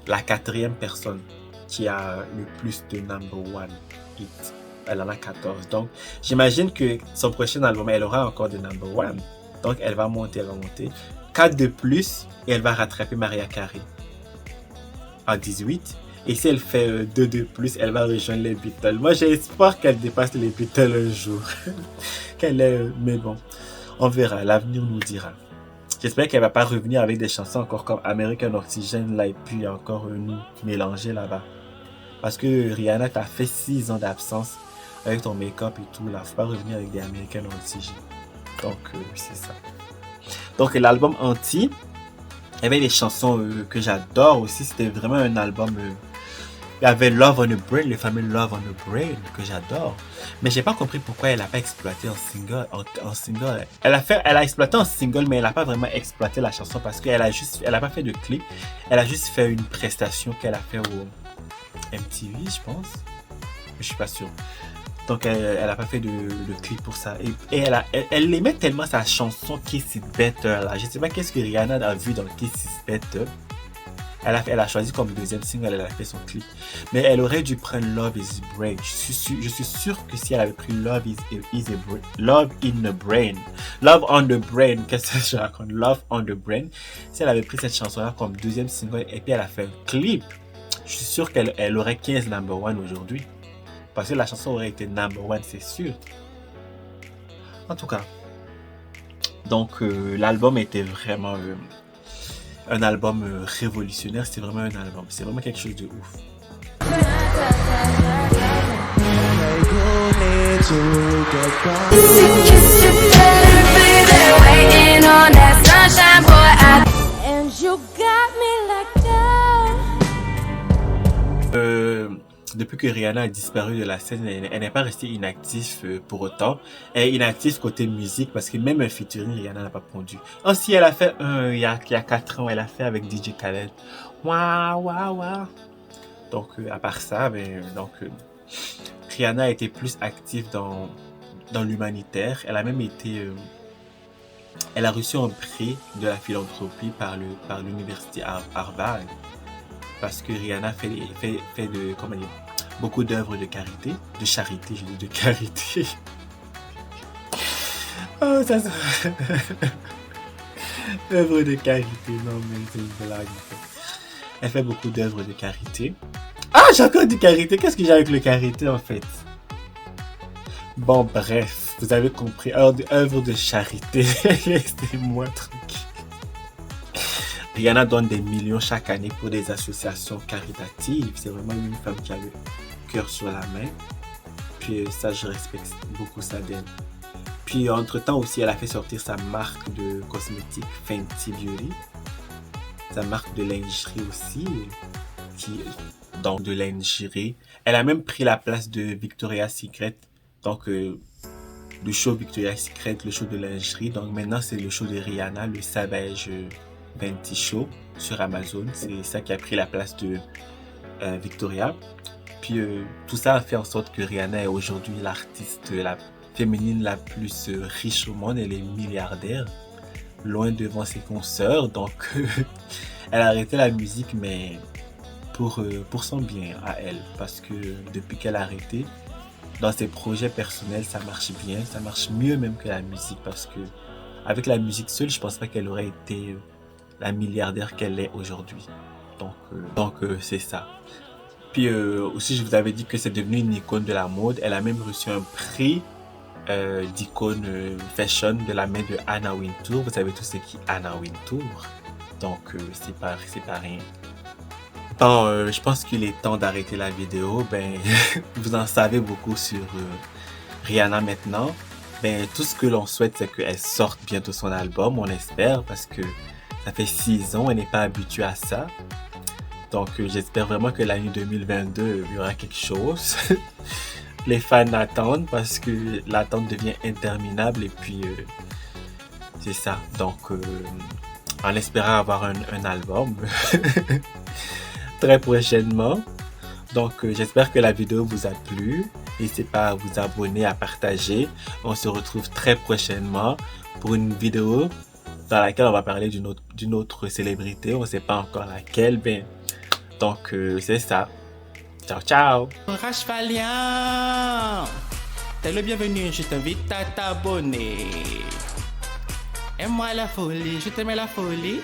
la 4e personne qui a le plus de number 1 hit. Elle en a 14, donc j'imagine que son prochain album, elle aura encore de number 1. Donc elle va monter, 4 de plus et elle va rattraper Mariah Carey en 18. Et si elle fait 2 de plus, elle va rejoindre les Beatles. Moi j'ai espoir qu'elle dépasse les Beatles un jour. Mais bon, on verra, l'avenir nous dira. J'espère qu'elle va pas revenir avec des chansons encore comme American Oxygen là et puis encore nous mélanger là-bas. Parce que Rihanna, t'as fait 6 ans d'absence avec ton make-up et tout là. Faut pas revenir avec des American Oxygen. Donc c'est ça. Donc l'album Anti, il y avait des chansons que j'adore aussi. C'était vraiment un album. Il y avait Love on a Brain, le fameux Love on a Brain que j'adore. Mais j'ai pas compris pourquoi elle a pas exploité en single. Elle a exploité en single, mais elle a pas vraiment exploité la chanson parce qu'elle a pas fait de clip. Elle a juste fait une prestation qu'elle a fait au MTV, je pense. Je suis pas sûr. Donc elle a pas fait de clip pour ça. Et elle aimait tellement sa chanson Kiss It Better là. Je sais pas qu'est-ce que Rihanna a vu dans Kiss It Better. Elle a choisi comme deuxième single, elle a fait son clip. Mais elle aurait dû prendre Love is Brain. Je suis sûr que si elle avait pris Love in the Brain, Love on the Brain, qu'est-ce que je raconte? Love on the Brain. Si elle avait pris cette chanson-là comme deuxième single et puis elle a fait un clip, je suis sûr qu'elle aurait 15 number one aujourd'hui. Parce que la chanson aurait été number one, c'est sûr. En tout cas. Donc, l'album était vraiment un album révolutionnaire. C'est vraiment un album. C'est vraiment quelque chose de ouf. Depuis que Rihanna a disparu de la scène, elle n'est pas restée inactive pour autant. Elle est inactive côté musique parce que même un featuring, Rihanna n'a pas pondu. Aussi, elle a fait il y a 4 ans, elle a fait avec DJ Khaled. Waouh, waouh, waouh. Donc, à part ça, Rihanna a été plus active dans l'humanitaire. Elle a même été... elle a reçu un prix de la philanthropie par l'université Harvard. Parce que Rihanna fait de, comment dire, beaucoup d'œuvres de charité, je dis de charité. Oh, ça œuvres de charité, non mais c'est une blague. Elle fait beaucoup d'œuvres de charité. Ah, j'ai encore dit charité, qu'est-ce que j'ai avec le charité en fait? Bon, bref, vous avez compris, œuvres de charité, laissez-moi tranquille. Rihanna donne des millions chaque année pour des associations caritatives. C'est vraiment une femme qui a le cœur sur la main. Puis ça, je respecte beaucoup ça d'elle. Puis entre-temps aussi, elle a fait sortir sa marque de cosmétiques Fenty Beauty. Sa marque de lingerie aussi. Donc de lingerie. Elle a même pris la place de Victoria's Secret. Donc le show Victoria's Secret, le show de lingerie. Donc maintenant, c'est le show de Rihanna, le Savage Fenty Show sur Amazon. C'est ça qui a pris la place de Victoria. Puis tout ça a fait en sorte que Rihanna est aujourd'hui l'artiste féminine la plus riche au monde. Elle est milliardaire, loin devant ses consoeurs. Donc elle a arrêté la musique, mais pour son bien à elle. Parce que depuis qu'elle a arrêté, dans ses projets personnels, ça marche bien. Ça marche mieux même que la musique. Parce que avec la musique seule, je pense pas qu'elle aurait été la milliardaire qu'elle est aujourd'hui. Donc c'est ça. Puis aussi, je vous avais dit que c'est devenu une icône de la mode. Elle a même reçu un prix d'icône fashion de la main de Anna Wintour. Vous savez tous c'est qui Anna Wintour. Donc c'est pas rien. Bon, je pense qu'il est temps d'arrêter la vidéo. Ben, vous en savez beaucoup sur Rihanna maintenant. Ben, tout ce que l'on souhaite, c'est qu'elle sorte bientôt son album, on espère, parce que ça fait 6 ans, elle n'est pas habituée à ça. Donc, j'espère vraiment que l'année 2022, il y aura quelque chose. Les fans attendent parce que l'attente devient interminable et puis c'est ça. Donc, en espérant avoir un album très prochainement. Donc, j'espère que la vidéo vous a plu. N'hésitez pas à vous abonner, à partager. On se retrouve très prochainement pour une vidéo dans laquelle on va parler d'une autre célébrité. On ne sait pas encore laquelle. Ben, donc, c'est ça. Ciao, ciao. Rachvalien, t'es le bienvenu, je t'invite à t'abonner. Aime-moi la folie, je t'aime la folie.